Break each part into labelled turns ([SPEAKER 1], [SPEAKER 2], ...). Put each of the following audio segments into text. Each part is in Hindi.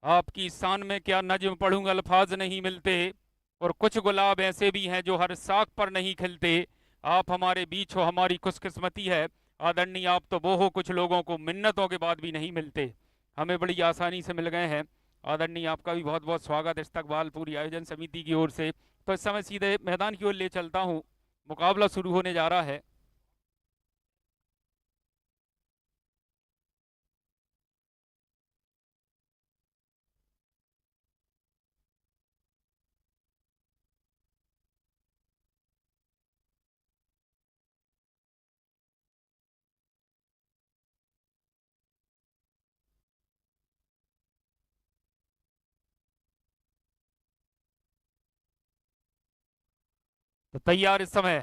[SPEAKER 1] आपकी शान में क्या नज्म पढ़ूं अल्फाज नहीं मिलते। और कुछ गुलाब ऐसे भी हैं जो हर साख पर नहीं खिलते। आप हमारे बीच हो हमारी खुशकिस्मती है। आदरणीय आप तो वो हो कुछ लोगों को मिन्नतों के बाद भी नहीं मिलते। हमें बड़ी आसानी से मिल गए हैं। आदरणीय आपका भी बहुत बहुत स्वागत इस्तकबाल पूरी आयोजन समिति की ओर से। तो इस समय सीधे मैदान की ओर ले चलता हूँ। मुकाबला शुरू होने जा रहा है। तो तैयार इस समय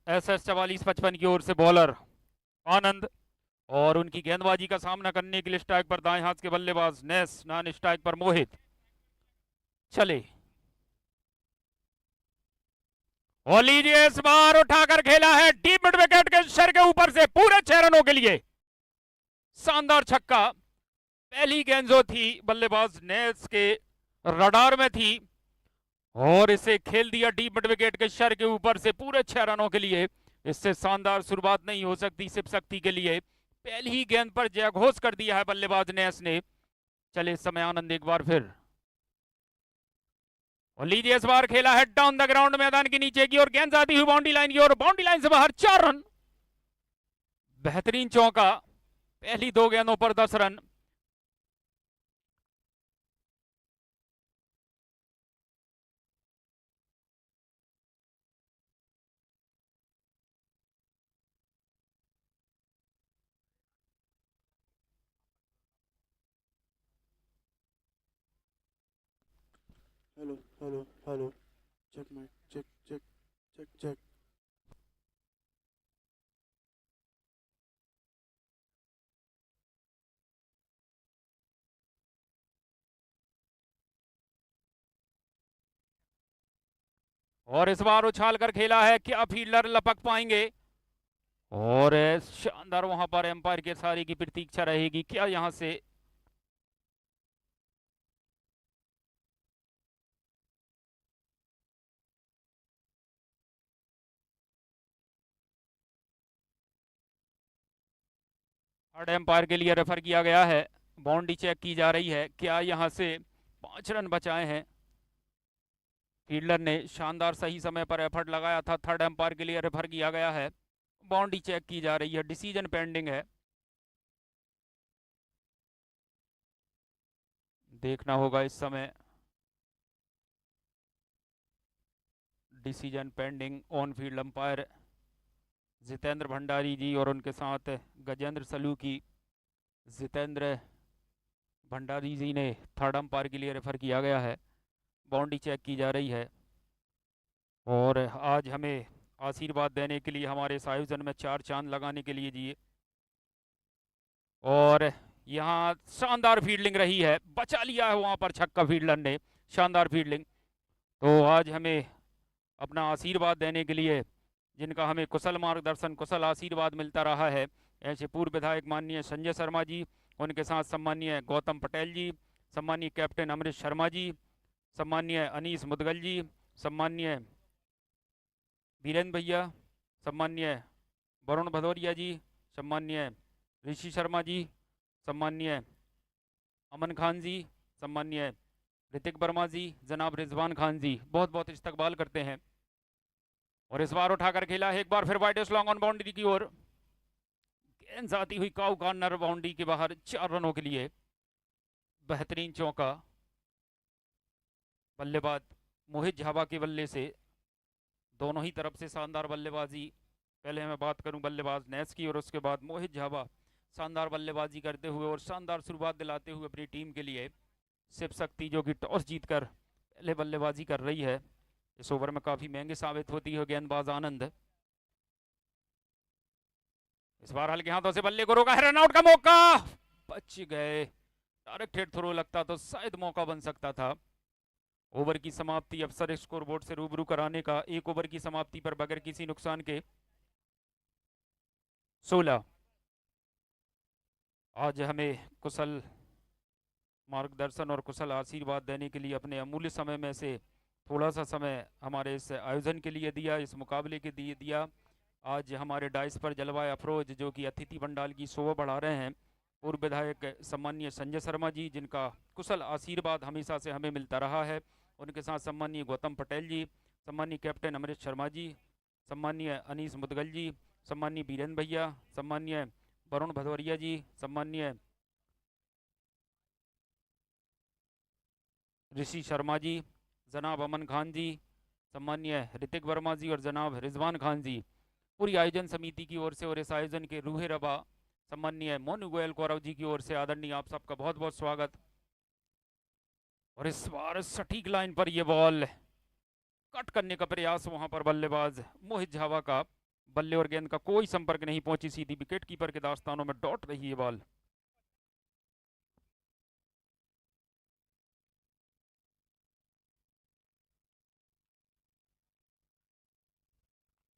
[SPEAKER 1] SS 4455 की ओर से बॉलर आनंद। और उनकी गेंदबाजी का सामना करने के लिए स्ट्राइक पर दाएं हाथ के बल्लेबाज नेस, नॉन स्ट्राइक पर मोहित। चले और लीजिए इस बार उठाकर खेला है डीप मिड विकेट के सर के ऊपर से पूरे 6 रनों के लिए शानदार छक्का। पहली गेंद जो थी बल्लेबाज नेस के रडार में थी और इसे खेल दिया डीप मिड विकेट के सर के ऊपर से पूरे 6 रनों के लिए। इससे शानदार शुरुआत नहीं हो सकती शिव शक्ति के लिए। पहली ही गेंद पर जयघोष कर दिया है बल्लेबाज नेस ने। चले इस समय आनंद एक बार फिर और लीजिए इस बार खेला है डाउन द ग्राउंड मैदान के नीचे की और गेंद जाती हुई बाउंड्री लाइन की ओर, बाउंड्री लाइन से बाहर 4 रन। बेहतरीन चौका। पहली 2 गेंदों पर 10 run.
[SPEAKER 2] Hello hello hello. Check mic check check check check.
[SPEAKER 1] और इस बार उछाल कर खेला है, क्या फील्डर लपक पाएंगे। और शानदार वहां पर एम्पायर के सारी की प्रतीक्षा रहेगी, क्या यहां से थर्ड एम्पायर के लिए रेफर किया गया है। बाउंड्री चेक की जा रही है, क्या यहां से 5 रन बचाए हैं। फील्डर ने शानदार सही समय पर एफर्ट लगाया था। थर्ड एम्पायर के लिए रेफर किया गया है। बाउंड्री चेक की जा रही है, डिसीजन पेंडिंग है। देखना होगा इस समय। Decision pending on field umpire Jitendra Bhandari ji और उनके साथ गजेंद्र सलूकी। जितेंद्र भंडारी जी ने थर्ड अंपायर के लिए रेफर किया गया है। बाउंड्री चेक की जा रही है। और आज हमें आशीर्वाद देने के लिए हमारे इस आयोजन में 4 चांद लगाने के लिए जी। और यहाँ शानदार फील्डिंग रही है, बचा लिया है वहां पर छक्का फील्डर ने। शानदार फील्डिंग। तो आज हमें अपना आशीर्वाद देने के लिए जिनका हमें कुशल मार्गदर्शन कुशल आशीर्वाद मिलता रहा है, ऐसे पूर्व विधायक माननीय संजय शर्मा जी, उनके साथ सम्मानीय गौतम पटेल जी, सम्मानीय कैप्टन अमृत शर्मा जी, सम्मानीय अनीस मुदगल जी, सम्मानीय वीरेंद्र भैया, सम्मानीय वरुण भदौरिया जी, सम्मानीय ऋषि शर्मा जी, सम्मानीय अमन खान जी, सम्मानीय ऋतिक वर्मा जी, जनाब रिजवान खान जी, बहुत बहुत इस्तकबाल करते हैं। और इस बार उठाकर खेला है एक बार फिर वाइड लॉन्ग ऑन बाउंड्री की ओर। गेंद जाती हुई काउ कॉर्नर बाउंड्री के बाहर 4 रनों के लिए। बेहतरीन चौका बल्लेबाज मोहित झाबा के बल्ले से। दोनों ही तरफ से शानदार बल्लेबाजी। पहले मैं बात करूं बल्लेबाज नेस की और उसके बाद मोहित झाबा शानदार बल्लेबाजी करते हुए और शानदार शुरुआत दिलाते हुए अपनी टीम के लिए। शिव शक्ति जो कि टॉस जीतकर पहले बल्लेबाजी कर रही है। इस ओवर में काफी महंगे साबित होती है गेंदबाज आनंद। इस बार हल्के हाथों से बल्ले को रोका है, रनआउट का मौका। बच गए। डायरेक्ट हेड थ्रो लगता तो शायद मौका बन सकता था। ओवर की समाप्ति अफसर स्कोरबोर्ड से रूबरू कराने का। एक ओवर की समाप्ति पर बगैर किसी नुकसान के 16। आज हमें कुशल मार्गदर्शन और कुशल आशीर्वाद देने के लिए अपने अमूल्य समय में से थोड़ा सा समय हमारे इस आयोजन के लिए दिया, इस मुकाबले के लिए दिया। आज हमारे डाइस पर जलवाए अफरोज जो कि अतिथि पंडाल की शोभा बढ़ा रहे हैं, पूर्व विधायक सम्मानीय संजय शर्मा जी, जिनका कुशल आशीर्वाद हमेशा से हमें मिलता रहा है। उनके साथ सम्मानीय गौतम पटेल जी, सम्मानीय कैप्टन अमृत शर्मा जी, सम्मानीय अनीस मुदगल जी, सम्मानीय बीरेंद्र भैया, सम्मानीय वरुण भदौरिया जी, सम्मानीय ऋषि शर्मा जी, जनाब अमन खान जी, सम्मानीय ऋतिक वर्मा जी और जनाब रिजवान खान जी, पूरी आयोजन समिति की ओर से और इस आयोजन के रूहे रबा सम्मानीय मोनू गोयल कौरव जी की ओर से आदरणीय आप सबका बहुत बहुत स्वागत। और इस बार सटीक लाइन पर यह बॉल कट करने का प्रयास, वहां पर बल्लेबाज मोहित झावा का बल्ले और गेंद का कोई संपर्क नहीं पहुंची, सीधी विकेट कीपर के दास्तानों में डॉट रही है बॉल।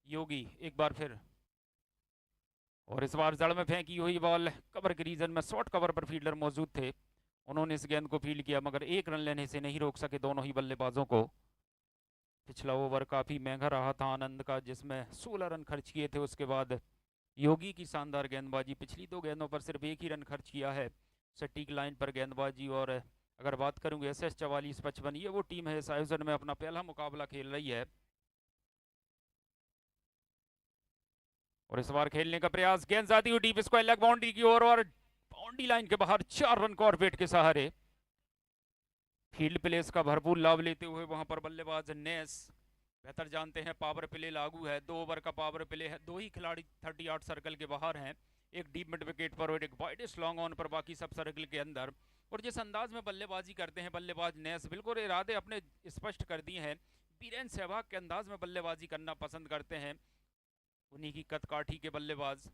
[SPEAKER 1] योगी एक बार फिर, और इस बार जड़ में फेंकी हुई बॉल कवर के रीजन में शॉर्ट कवर पर फील्डर मौजूद थे, उन्होंने इस गेंद को फील्ड किया मगर एक रन लेने से नहीं रोक सके दोनों ही बल्लेबाजों को। पिछला ओवर काफी महंगा रहा था आनंद का, जिसमें 16 रन खर्च किए थे। उसके बाद योगी की शानदार गेंदबाजी, पिछली 2 गेंदों पर सिर्फ एक ही रन खर्च किया है, सटीक लाइन पर गेंदबाजी। और अगर बात करूंगे SS 4455, ये वो टीम है इस आयोजन में अपना पहला मुकाबला खेल रही है। और इस बार खेलने का प्रयास, गेंद जाती हुई डीप स्क्वायर लेग बाउंड्री की ओर और बाउंड्री लाइन के बाहर 4 रन कॉर्बेट के सहारे। फील्ड प्लेस का भरपूर लाभ लेते हुए वहां पर बल्लेबाज नेस, बेहतर जानते हैं पावर प्ले लागू है, 2 ओवर का पावर प्ले है, 2 ही खिलाड़ी 38 सर्कल के बाहर हैं, एक डीप मिड विकेट पर और एक वाइडेस्ट लॉन्ग ऑन पर, बाकी सब सर्कल के अंदर। और जिस अंदाज में बल्लेबाजी करते हैं बल्लेबाज नेस, बिल्कुल इरादे अपने स्पष्ट कर दिए हैं, बीरेन सहवाग के अंदाज में बल्लेबाजी करना पसंद करते हैं, उन्हीं की कदकाठी के बल्लेबाज।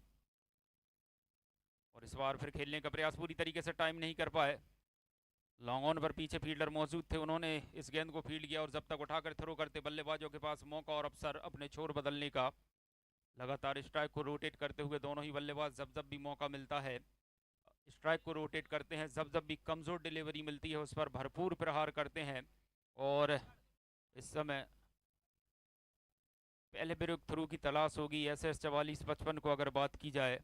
[SPEAKER 1] और इस बार फिर खेलने का प्रयास पूरी तरीके से टाइम नहीं कर पाए, लॉन्ग ऑन पर पीछे फील्डर मौजूद थे, उन्होंने इस गेंद को फील्ड किया और जब तक उठाकर थ्रो करते बल्लेबाजों के पास मौका और अवसर अपने छोर बदलने का। लगातार स्ट्राइक को रोटेट करते हुए दोनों ही बल्लेबाज जब जब भी मौका मिलता है स्ट्राइक को रोटेट करते हैं, जब जब भी कमज़ोर डिलीवरी मिलती है उस पर भरपूर प्रहार करते हैं। और इस समय पहले ब्रेक थ्रू की तलाश होगी SS 4455 को। अगर बात की जाए,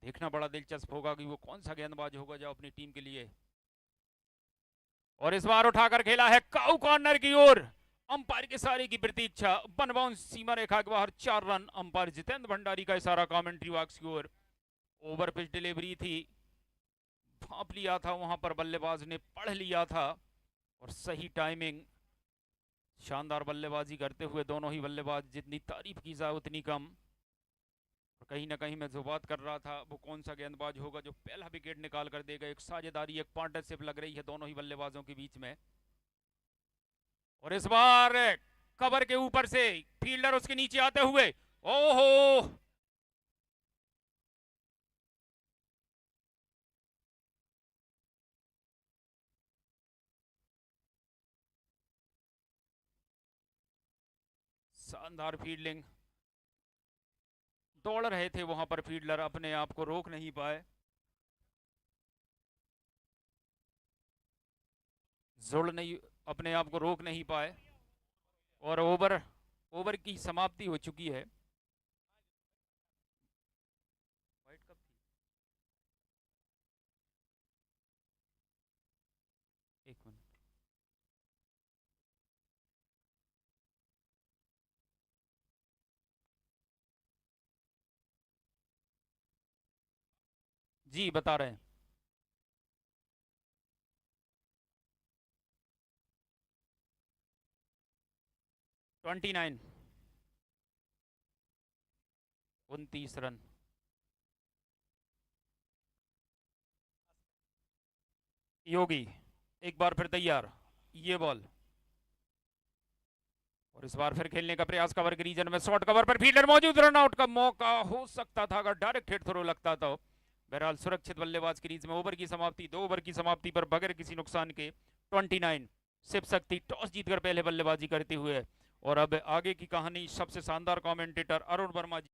[SPEAKER 1] देखना बड़ा दिलचस्प होगा कि वो कौन सा गेंदबाज होगा जो अपनी टीम के लिए। और इस बार उठाकर खेला है काउ कॉर्नर की ओर, अंपायर के सारे की प्रतीक्षा, वन बाउंस सीमा रेखा के बाहर 4 रन। अंपायर जितेंद्र भंडारी का इशारा कमेंट्री बॉक्स की ओर, ओवर पिच डिलीवरी थी, भांप लिया था वहां पर बल्लेबाज ने, पढ़ लिया था और सही टाइमिंग, शानदार बल्लेबाजी करते हुए दोनों ही बल्लेबाज, जितनी तारीफ की जाए उतनी कम। और कहीं ना कहीं मैं जो बात कर रहा था वो कौन सा गेंदबाज होगा जो पहला विकेट निकाल कर देगा, एक साझेदारी, एक पार्टनरशिप लग रही है दोनों ही बल्लेबाजों के बीच में। और इस बार कवर के ऊपर से फील्डर उसके नीचे आते हुए, ओहो, शानदार फील्डिंग, दौड़ रहे थे वहां पर फील्डर, अपने आप को रोक नहीं पाए, जुड़ नहीं, अपने आप को रोक नहीं पाए। और ओवर की समाप्ति हो चुकी है। वाइट कब थी? एक मिनट, जी बता रहे हैं। 29, 29 रन। योगी एक बार फिर तैयार, ये बॉल, और इस बार फिर खेलने का प्रयास, कवर के रीजन में शॉर्ट कवर पर फील्डर मौजूद, रन आउट का मौका हो सकता था अगर डायरेक्ट हिट थ्रो लगता तो। बहरहाल सुरक्षित बल्लेबाज क्रीज में, ओवर की समाप्ति, 2 ओवर की समाप्ति पर बगैर किसी नुकसान के 29 शिव शक्ति टॉस जीतकर पहले बल्लेबाजी करते हुए। और अब आगे की कहानी सबसे शानदार कमेंटेटर अरुण वर्मा जी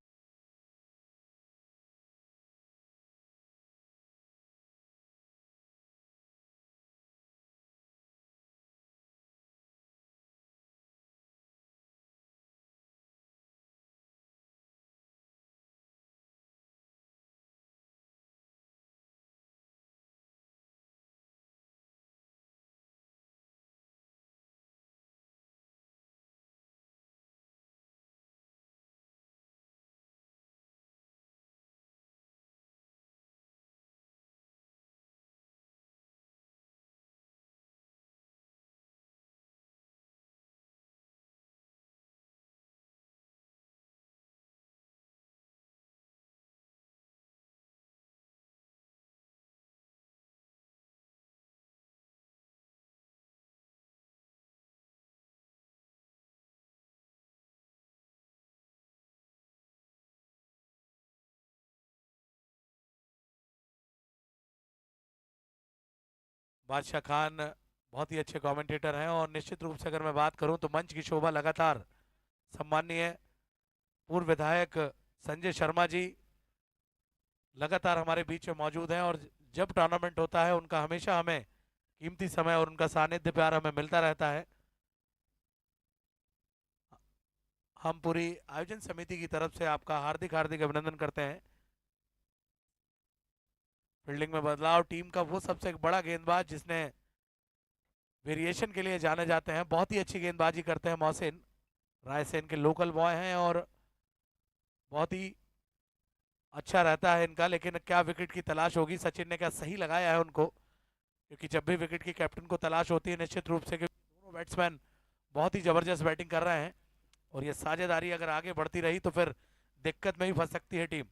[SPEAKER 3] बादशाह खान बहुत ही अच्छे कमेंटेटर हैं, और निश्चित रूप से अगर मैं बात करूं तो मंच की शोभा लगातार सम्माननीय पूर्व विधायक संजय शर्मा जी लगातार हमारे बीच में मौजूद हैं, और जब टूर्नामेंट होता है उनका हमेशा हमें कीमती समय और उनका सानिध्य प्यार हमें मिलता रहता है। हम पूरी आयोजन समिति की तरफ से आपका हार्दिक हार्दिक अभिनंदन करते हैं। फील्डिंग में बदलाव, टीम का वो सबसे बड़ा गेंदबाज जिसने वेरिएशन के लिए जाने जाते हैं, बहुत ही अच्छी गेंदबाजी करते हैं मोहसिन, रायसेन के लोकल बॉय हैं और बहुत ही अच्छा रहता है इनका। लेकिन क्या विकेट की तलाश होगी, सचिन ने क्या सही लगाया है उनको, क्योंकि जब भी विकेट की कैप्टन को तलाश होती है निश्चित रूप से, क्योंकि दोनों बैट्समैन बहुत ही जबरदस्त बैटिंग कर रहे हैं, और ये साझेदारी अगर आगे बढ़ती रही तो फिर दिक्कत में ही फंस सकती है टीम।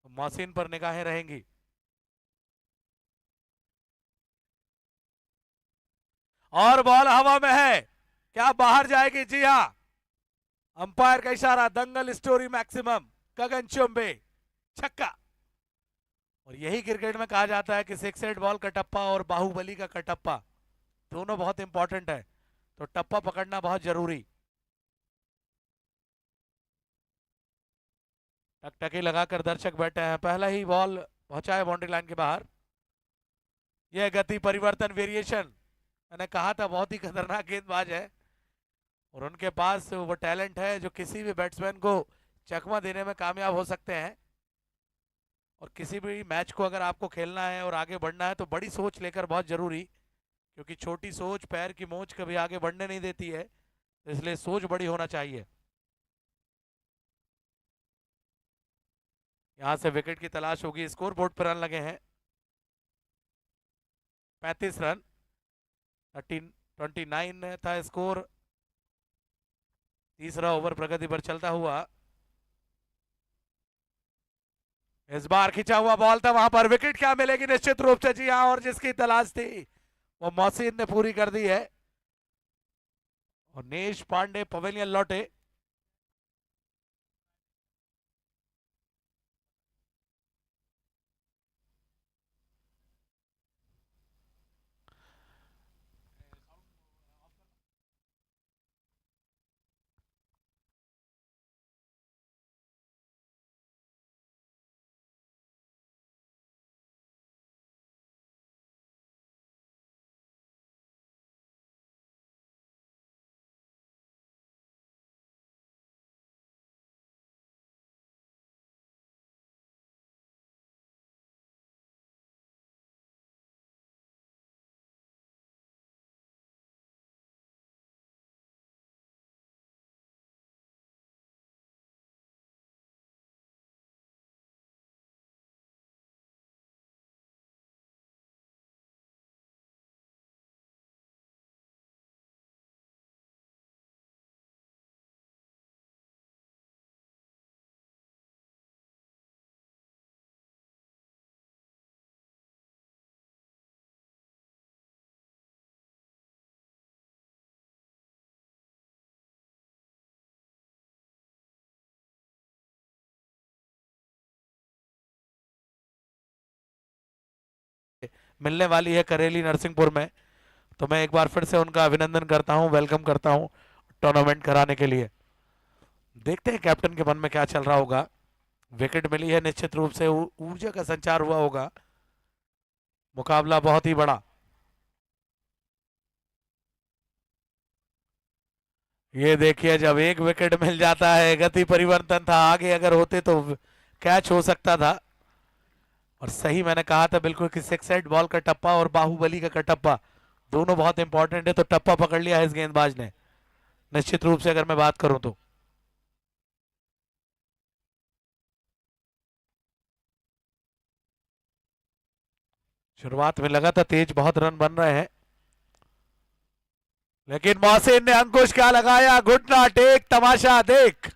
[SPEAKER 3] मोहसिन पर निगाहें रहेंगी। और बॉल हवा में है, क्या बाहर जाएगी? जी हाँ, अंपायर का इशारा, दंगल स्टोरी मैक्सिमम, गगन चुंबे, छक्का। और यही क्रिकेट में कहा जाता है कि 6 बॉल का टप्पा और बाहुबली का कटप्पा दोनों बहुत इंपॉर्टेंट है, तो टप्पा पकड़ना बहुत जरूरी। टकटकी लगाकर दर्शक बैठे हैं, पहला ही बॉल पहुंचा है बाउंड्री लाइन के बाहर। यह गति परिवर्तन वेरिएशन, मैंने कहा था बहुत ही खतरनाक गेंदबाज है, और उनके पास वो टैलेंट है जो किसी भी बैट्समैन को चकमा देने में कामयाब हो सकते हैं। और किसी भी मैच को अगर आपको खेलना है और आगे बढ़ना है तो बड़ी सोच लेकर, बहुत जरूरी, क्योंकि छोटी सोच पैर की मोच कभी आगे बढ़ने नहीं देती है, इसलिए सोच बड़ी होना चाहिए। यहां से विकेट की तलाश होगी, स्कोर बोर्ड पर रन लगे हैं 35 रन, 29 था स्कोर। तीसरा ओवर प्रगति पर चलता हुआ, इस बार खिंचा हुआ बॉल था, वहां पर विकेट क्या मिलेगी? निश्चित रूप से जी हाँ, और जिसकी तलाश थी वो मोहसिन ने पूरी कर दी है, और नेश पांडे पवेलियन लौटे। मिलने वाली है करेली नरसिंहपुर में, तो मैं एक बार फिर से उनका अभिनंदन करता हूं, वेलकम करता हूं टूर्नामेंट कराने के लिए। देखते हैं कैप्टन के मन में क्या चल रहा होगा। विकेट मिली है, निश्चित रूप से ऊर्जा का संचार हुआ होगा, मुकाबला बहुत ही बड़ा। ये देखिए, जब एक विकेट मिल जाता है, गति परिवर्तन था, आगे अगर होते तो कैच हो सकता था, और सही मैंने कहा था बिल्कुल कि 6 बॉल का टप्पा और बाहुबली का कटप्पा दोनों बहुत इंपॉर्टेंट है, तो टप्पा पकड़ लिया है इस गेंदबाज ने निश्चित रूप से अगर मैं बात करूं तो। शुरुआत में लगा था तेज, बहुत रन बन रहे हैं, लेकिन मोहसिन ने अंकुश क्या लगाया, घुटना टेक, तमाशा देख,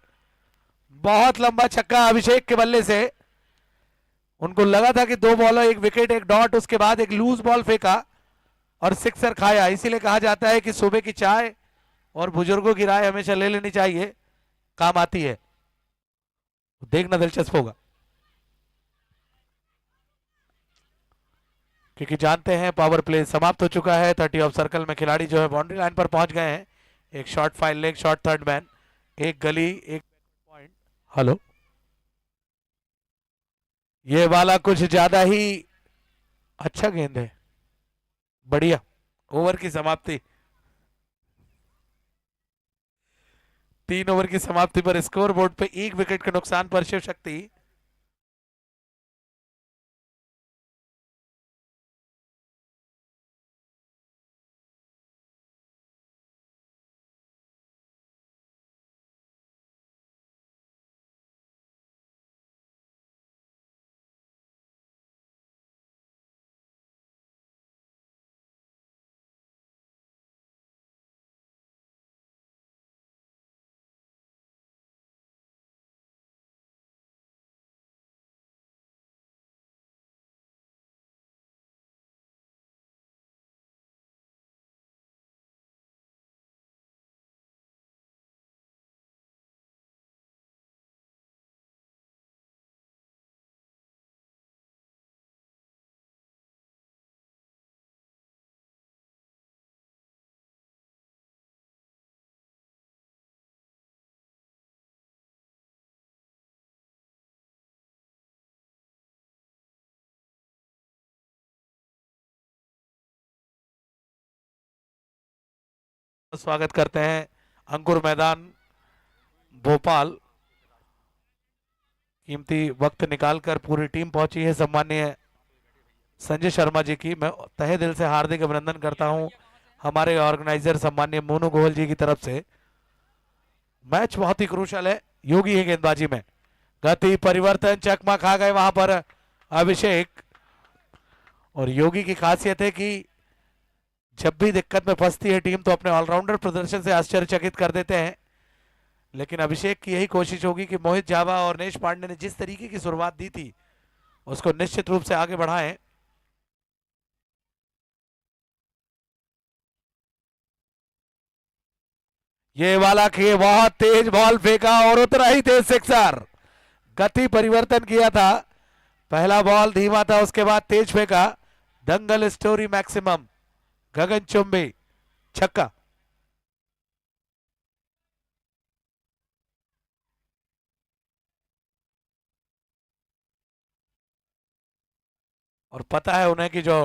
[SPEAKER 3] बहुत लंबा छक्का अभिषेक के बल्ले से। उनको लगा था कि 2 बॉलर, 1 विकेट, 1 डॉट, उसके बाद एक लूज बॉल फेंका और सिक्सर खाया। इसीलिए कहा जाता है कि सुबह की चाय और बुजुर्गों की राय हमेशा ले लेनी चाहिए, काम आती है। देखना दिलचस्प होगा। क्योंकि जानते हैं पावर प्ले समाप्त हो चुका है। 30 ऑफ सर्कल में खिलाड़ी जो है बाउंड्री लाइन पर पहुंच गए हैं। एक shot file leg, shot third man, एक गली, एक पॉइंट। हेलो, ये वाला कुछ ज्यादा ही अच्छा गेंद है, बढ़िया। ओवर की समाप्ति, 3 ओवर की समाप्ति पर स्कोर बोर्ड पे 1 विकेट के नुकसान पर शिव शक्ति स्वागत करते हैं अंकुर मैदान भोपाल। कीमती वक्त निकालकर पूरी टीम पहुंची है। सम्मानीय संजय शर्मा जी की मैं तहे दिल से हार्दिक अभिनंदन करता हूं, हमारे ऑर्गेनाइजर सम्मानीय मोनू गोयल जी की तरफ से। मैच बहुत ही क्रूशल है। योगी है गेंदबाजी में, गति परिवर्तन, चकमा खा गए वहां पर अभिषेक। और योगी की खासियत है कि जब भी दिक्कत में फंसती है टीम तो अपने ऑलराउंडर प्रदर्शन से आश्चर्यचकित कर देते हैं। लेकिन अभिषेक की यही कोशिश होगी कि मोहित झाबा और नेश पांडे ने जिस तरीके की शुरुआत दी थी उसको निश्चित रूप से आगे बढ़ाएं। ये वाला किए, बहुत तेज बॉल फेंका और उतना ही तेज सिक्सर। गति परिवर्तन किया था, पहला बॉल धीमा था, उसके बाद तेज फेंका। दंगल स्टोरी मैक्सिमम, गगनचुंबी छक्का। और पता है उन्हें कि जो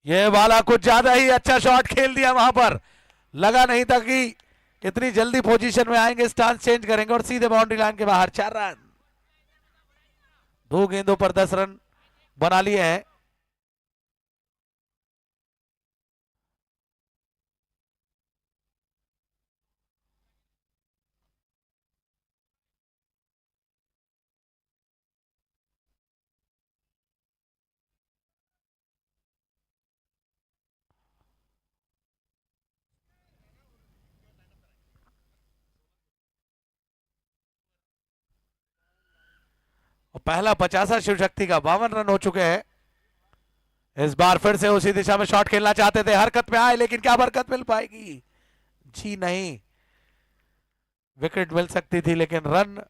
[SPEAKER 3] ये वाला कुछ ज्यादा ही अच्छा शॉट खेल दिया वहां पर, लगा नहीं था कि इतनी जल्दी पोजीशन में आएंगे, स्टांस चेंज करेंगे और सीधे बाउंड्री लाइन के बाहर। 4 रन, 2 गेंदों पर 10 रन बना लिए हैं। और पहला 50 शिव शक्ति का 52 रन हो चुके हैं। इस बार फिर से उसी दिशा में शॉट खेलना चाहते थे, हरकत में आए, लेकिन क्या बरकत मिल पाएगी? जी नहीं, विकेट मिल सकती थी लेकिन रन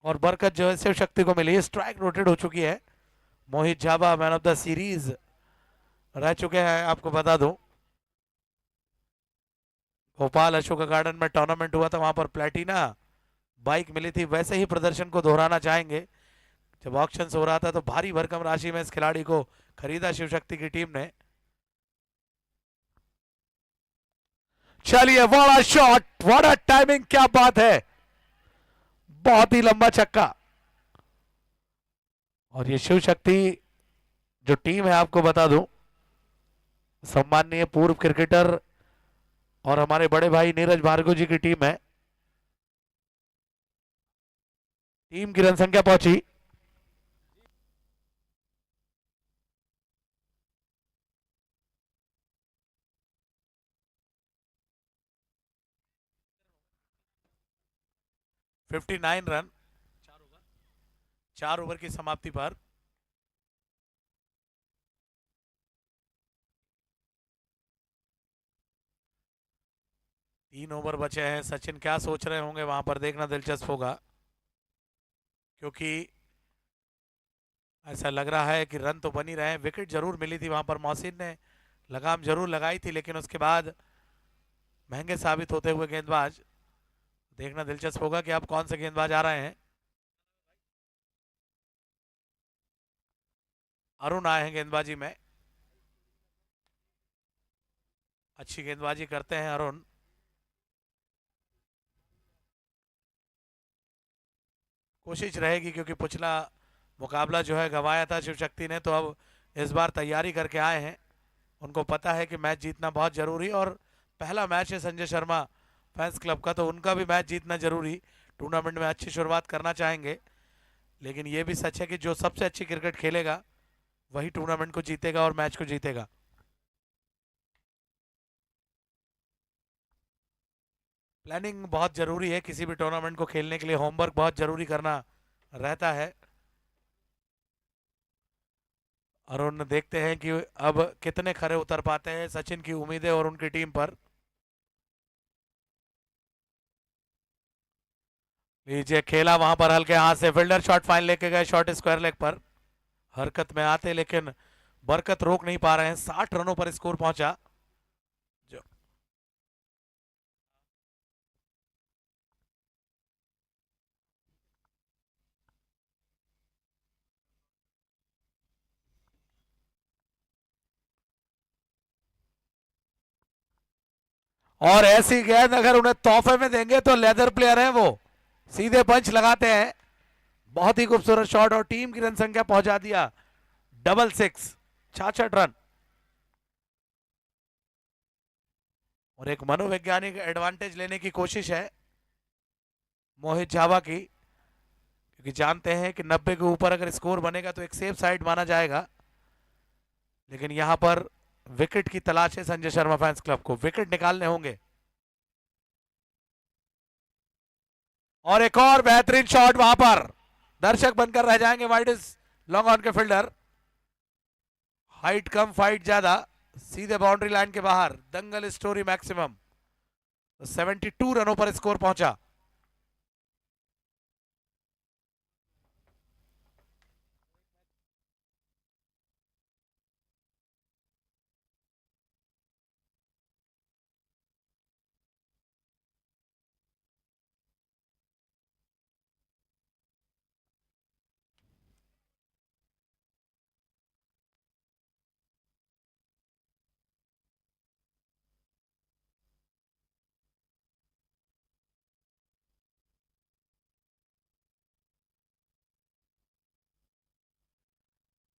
[SPEAKER 3] और बरकत जो है शिव शक्ति को मिली। स्ट्राइक रोटेट हो चुकी है। मोहित झाबा मैन ऑफ द सीरीज रह चुके हैं, आपको बता दूं। भोपाल अशोक गार्डन में टूर्नामेंट हुआ था, वहां पर प्लेटिना बाइक मिली थी। वैसे ही प्रदर्शन को दोहराना चाहेंगे। जब ऑक्शन हो रहा था तो भारी भरकम राशि में इस खिलाड़ी को खरीदा शिव शक्ति की टीम ने। चलिए, बड़ा शॉट, बड़ा टाइमिंग, क्या बात है, बहुत ही लंबा छक्का। और ये शिव शक्ति जो टीम है, आपको बता दूं, सम्माननीय पूर्व क्रिकेटर और हमारे बड़े भाई नीरज भार्गव जी की टीम है। टीम की रन संख्या पहुंची 59 रन 4 ओवर की समाप्ति पर। तीन ओवर बचे हैं। सचिन क्या सोच रहे होंगे वहां पर देखना दिलचस्प होगा, क्योंकि ऐसा लग रहा है कि रन तो बन ही रहे हैं। विकेट जरूर मिली थी वहां पर, मोहसिन ने लगाम जरूर लगाई थी, लेकिन उसके बाद महंगे साबित होते हुए गेंदबाज। देखना दिलचस्प होगा कि अब कौन से गेंदबाज आ रहे हैं। अरुण आए हैं गेंदबाजी में, अच्छी गेंदबाजी करते हैं अरुण। कोशिश रहेगी क्योंकि पिछला मुकाबला जो है गंवाया था शिव शक्ति ने, तो अब इस बार तैयारी करके आए हैं। उनको पता है कि मैच जीतना बहुत जरूरी, और पहला मैच है संजय शर्मा फैंस क्लब का, तो उनका भी मैच जीतना जरूरी। टूर्नामेंट में अच्छी शुरुआत करना चाहेंगे, लेकिन ये भी सच है कि जो सबसे अच्छी क्रिकेट खेलेगा वही टूर्नामेंट को जीतेगा और मैच को जीतेगा। प्लानिंग बहुत जरूरी है किसी भी टूर्नामेंट को खेलने के लिए, होमवर्क बहुत जरूरी करना रहता है। अरुण देखते हैं कि अब कितने खरे उतर पाते हैं सचिन की उम्मीदें और उनकी टीम पर। लीजिए खेला वहां पर हल्के हाथ से, फील्डर शॉट फाइन लेके गए शॉर्ट स्क्वायर लेग पर, हरकत में आते लेकिन बरकत रोक नहीं पा रहे हैं। 60 रनों पर स्कोर पहुंचा। जो और ऐसी गेंद अगर उन्हें तोहफे में देंगे तो लेदर प्लेयर है वो, सीधे पंच लगाते हैं। बहुत ही खूबसूरत शॉट, और टीम की रन संख्या पहुंचा दिया डबल 6, 66 रन। और एक मनोवैज्ञानिक एडवांटेज लेने की कोशिश है मोहित झावा की, क्योंकि जानते हैं कि 90 के ऊपर अगर स्कोर बनेगा तो एक सेफ साइड माना जाएगा। लेकिन यहां पर विकेट की तलाश है संजय शर्मा फैंस क्लब को, विकेट निकालने होंगे। और एक और बेहतरीन शॉट वहां पर, दर्शक बनकर रह जाएंगे वाइड लॉन्ग ऑन के फील्डर। हाइट कम फाइट ज्यादा, सीधे बाउंड्री लाइन के बाहर, दंगल स्टोरी मैक्सिमम। 72 रनों पर स्कोर पहुंचा।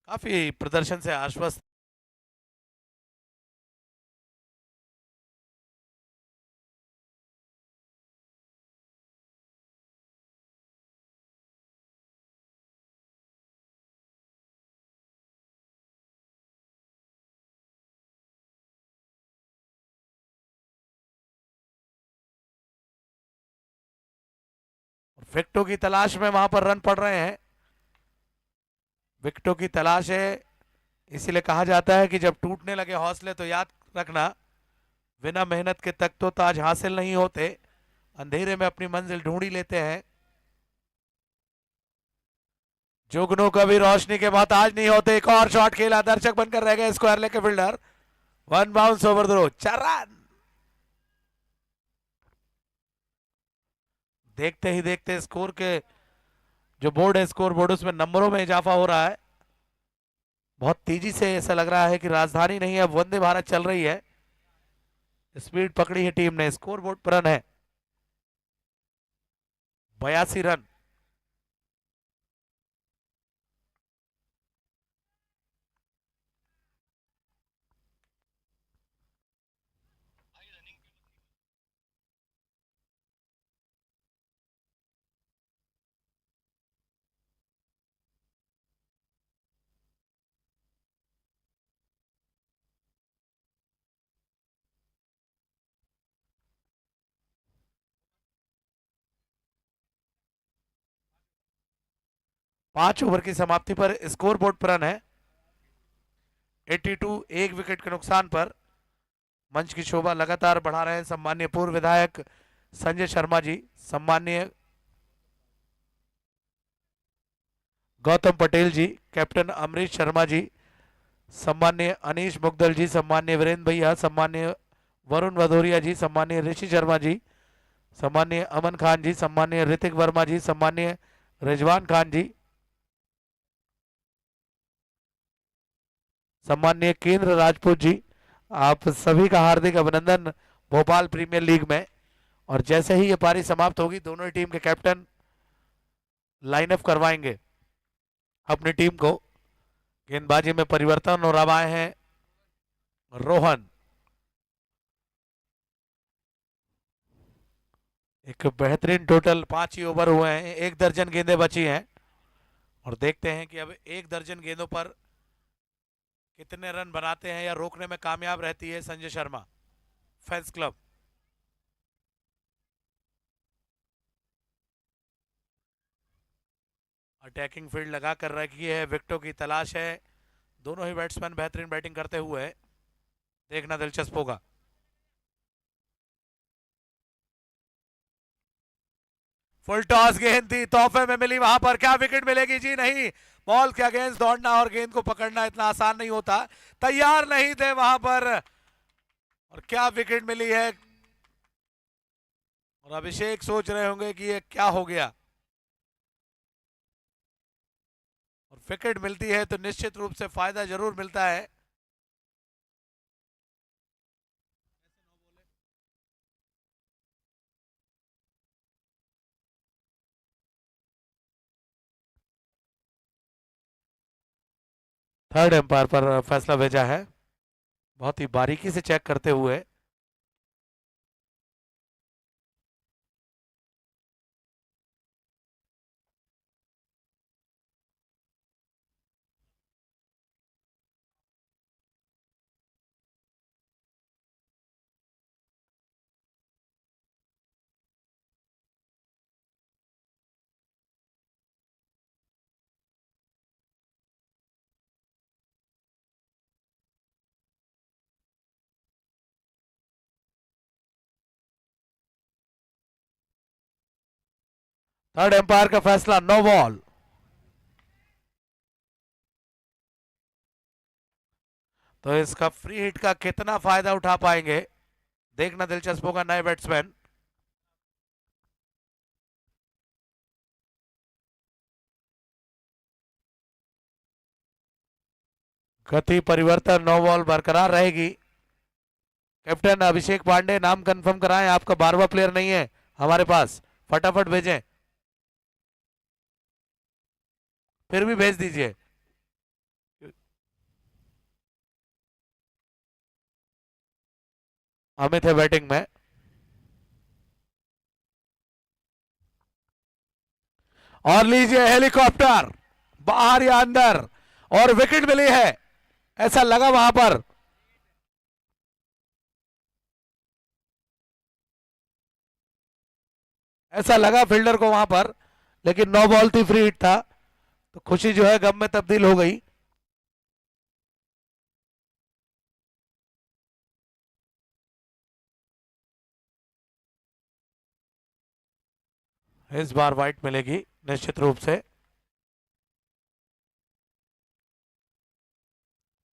[SPEAKER 3] काफी प्रदर्शन से आश्वस्त। विकेटों की तलाश में वहां पर रन पड़ रहे हैं, विकेटों की तलाश है। इसीलिए कहा जाता है कि जब टूटने लगे हौसले तो याद रखना, बिना मेहनत के तक तो ताज हासिल नहीं होते, अंधेरे में अपनी मंजिल ढूंढी लेते हैं। जुगनू कभी रोशनी के मोहताज नहीं होते। एक और शॉट खेला, दर्शक बनकर रह गए स्क्वायर लेग के fielder. 1 bounce over the row, 4 run. देखते ही देखते स्कोर के जो बोर्ड है, स्कोर बोर्ड, उसमें नंबरों में इजाफा हो रहा है बहुत तेजी से। ऐसा लग रहा है कि राजधानी नहीं है, अब वंदे भारत चल रही है। स्पीड पकड़ी है टीम ने। स्कोर बोर्ड पर रन है 82 रन। पांच ओवर की समाप्ति पर स्कोर बोर्ड पर रन है 82, एक विकेट के नुकसान पर। मंच की शोभा लगातार बढ़ा रहे हैं सम्माननीय पूर्व विधायक संजय शर्मा जी, सम्माननीय गौतम पटेल जी, कैप्टन अमरीश शर्मा जी, सम्मान्य अनीश मुग्दल जी, सम्मान्य वीरेंद्र भैया, सम्मान्य वरुण भदौरिया जी, सम्मान्य ऋषि शर्मा जी, सम्मान्य अमन खान जी, सम्मान्य ऋतिक वर्मा जी, सम्मान्य रिजवान खान जी, सम्मान्य केंद्र राजपूत जी, आप सभी का हार्दिक अभिनंदन भोपाल प्रीमियर लीग में। और जैसे ही ये पारी समाप्त होगी दोनों ही टीम के कैप्टन लाइनअप करवाएंगे अपनी टीम को। गेंदबाजी में परिवर्तन और अब आए हैं रोहन। एक बेहतरीन टोटल 5 ही ओवर हुए हैं, 1 दर्जन गेंदें बची हैं और देखते हैं कि अब 1 दर्जन गेंदों पर कितने रन बनाते हैं या रोकने में कामयाब रहती है Sanjay Sharma fans club. Attacking field लगा कर रखी है, विकेटों की तलाश है, दोनों ही बैट्समैन बेहतरीन बैटिंग करते हुए, देखना दिलचस्प होगा। फुल टॉस गेंद थी, तोहफे में मिली, वहां पर क्या विकेट मिलेगी जी? नहीं, बॉल के अगेंस्ट दौड़ना और गेंद को पकड़ना इतना आसान नहीं होता, तैयार नहीं थे वहां पर और क्या विकेट मिली है। और अभिषेक सोच रहे होंगे कि ये क्या हो गया, और विकेट मिलती है तो निश्चित रूप से फायदा जरूर मिलता है। थर्ड एम्पायर पर फैसला भेजा है, बहुत ही बारीकी से चेक करते हुए। थर्ड एम्पायर का फैसला, नो बॉल। तो इसका फ्री हिट का कितना फायदा उठा पाएंगे, देखना दिलचस्प होगा नए बैट्समैन। गति परिवर्तन, नो बॉल बरकरार रहेगी। कैप्टन अभिषेक पांडे नाम कंफर्म कराएं, आपका 12वां प्लेयर नहीं है हमारे पास, फटाफट भेजें, फिर भी भेज दीजिए। अमित है बैटिंग में, और लीजिए हेलीकॉप्टर, बाहर या अंदर, और विकेट मिली है, ऐसा लगा वहां पर। ऐसा लगा फील्डर को वहां पर, लेकिन नो बॉल थी, फ्री हिट था, तो खुशी जो है गम में तब्दील हो गई। इस बार वाइट मिलेगी निश्चित रूप से,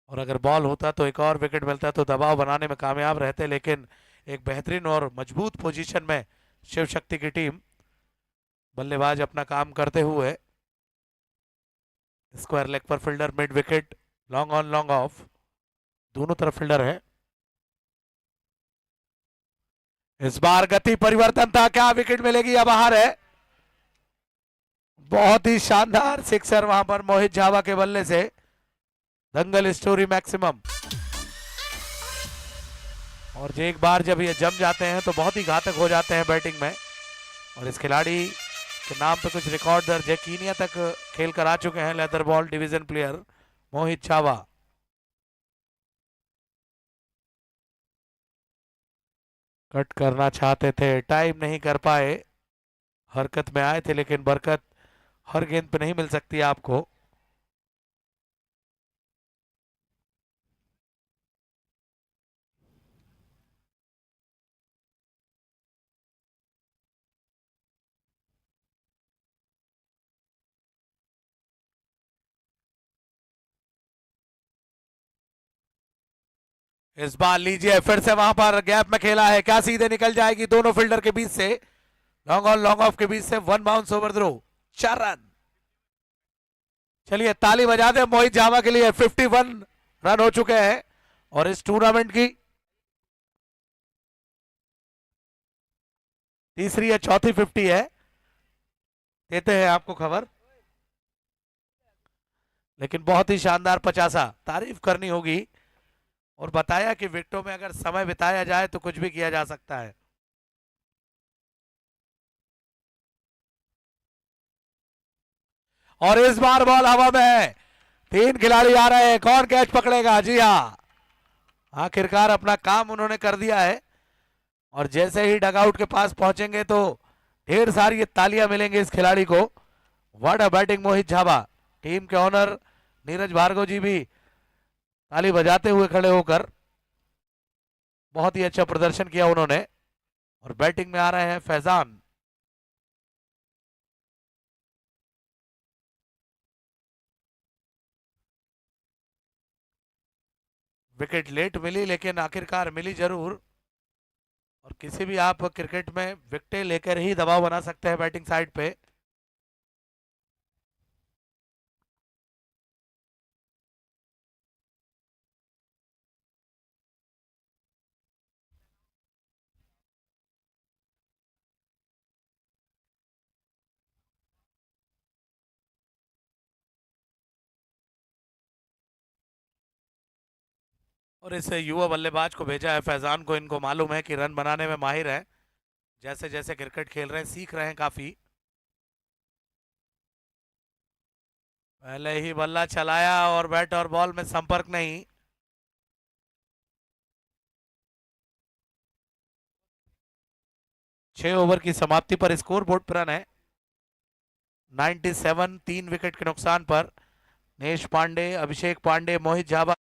[SPEAKER 3] और अगर बॉल होता तो एक और विकेट मिलता तो दबाव बनाने में कामयाब रहते, लेकिन एक बेहतरीन और मजबूत पोजीशन में शिव शक्ति की टीम, बल्लेबाज अपना काम करते हुए। स्क्वायर लेग पर fielder, mid wicket, long on long off, दोनों तरफ फील्डर है। इस बार गति परिवर्तन था, क्या विकेट मिलेगी या बाहर है? बहुत ही शानदार सिक्सर वहां पर मोहित झावा के बल्ले से, दंगल स्टोरी मैक्सिमम। और एक बार जब ये जम जाते हैं तो बहुत ही घातक हो जाते हैं बैटिंग में, और इस खिलाड़ी के नाम पे कुछ रिकॉर्ड दर्ज है, कीनिया तक खेल कर आ चुके हैं लेदर बॉल डिवीजन प्लेयर मोहित झावा। कट करना चाहते थे, टाइम नहीं कर पाए, हरकत में आए थे, लेकिन बरकत हर गेंद पे नहीं मिल सकती आपको। इस बार लीजिए फिर से वहां पर गैप में खेला है, क्या सीधे निकल जाएगी दोनों फील्डर के बीच से, लॉन्ग ऑन लॉन्ग ऑफ के बीच से, 1 बाउंस ओवर थ्रो, 4 रन। चलिए ताली बजा दे मोहित झामा के लिए, 51 रन हो चुके हैं और इस टूर्नामेंट की तीसरी या चौथी 50 है, देते हैं आपको खबर। लेकिन बहुत ही शानदार 50, तारीफ करनी होगी। और बताया कि विकेटों में अगर समय बिताया जाए तो कुछ भी किया जा सकता है। और इस बार बॉल हवा में है, 3 खिलाड़ी आ रहे हैं, कौन कैच पकड़ेगा? जी हाँ, आखिरकार अपना काम उन्होंने कर दिया है और जैसे ही डगआउट के पास पहुंचेंगे तो ढेर सारी तालियां मिलेंगी इस खिलाड़ी को। What a batting Mohit Jhaba. Team के ऑनर नीरज भार्गव जी भी ताली बजाते हुए खड़े होकर, बहुत ही अच्छा प्रदर्शन किया उन्होंने। और बैटिंग में आ रहे हैं फैजान। विकेट लेट मिली लेकिन आखिरकार मिली जरूर। और किसी भी आप क्रिकेट में विकेटें लेकर ही दबाव बना सकते हैं बैटिंग साइड पे। और इस युवा बल्लेबाज को भेजा है फैजान को, इनको मालूम है कि रन बनाने में माहिर है, जैसे जैसे क्रिकेट खेल रहे हैं सीख रहे हैं काफी। पहले ही बल्ला चलाया और बैट और बॉल में संपर्क नहीं। छह ओवर की समाप्ति पर स्कोर बोर्ड पर रन है 97, 3 विकेट के नुकसान पर। नेश पांडे, अभिषेक पांडे, मोहित झाबा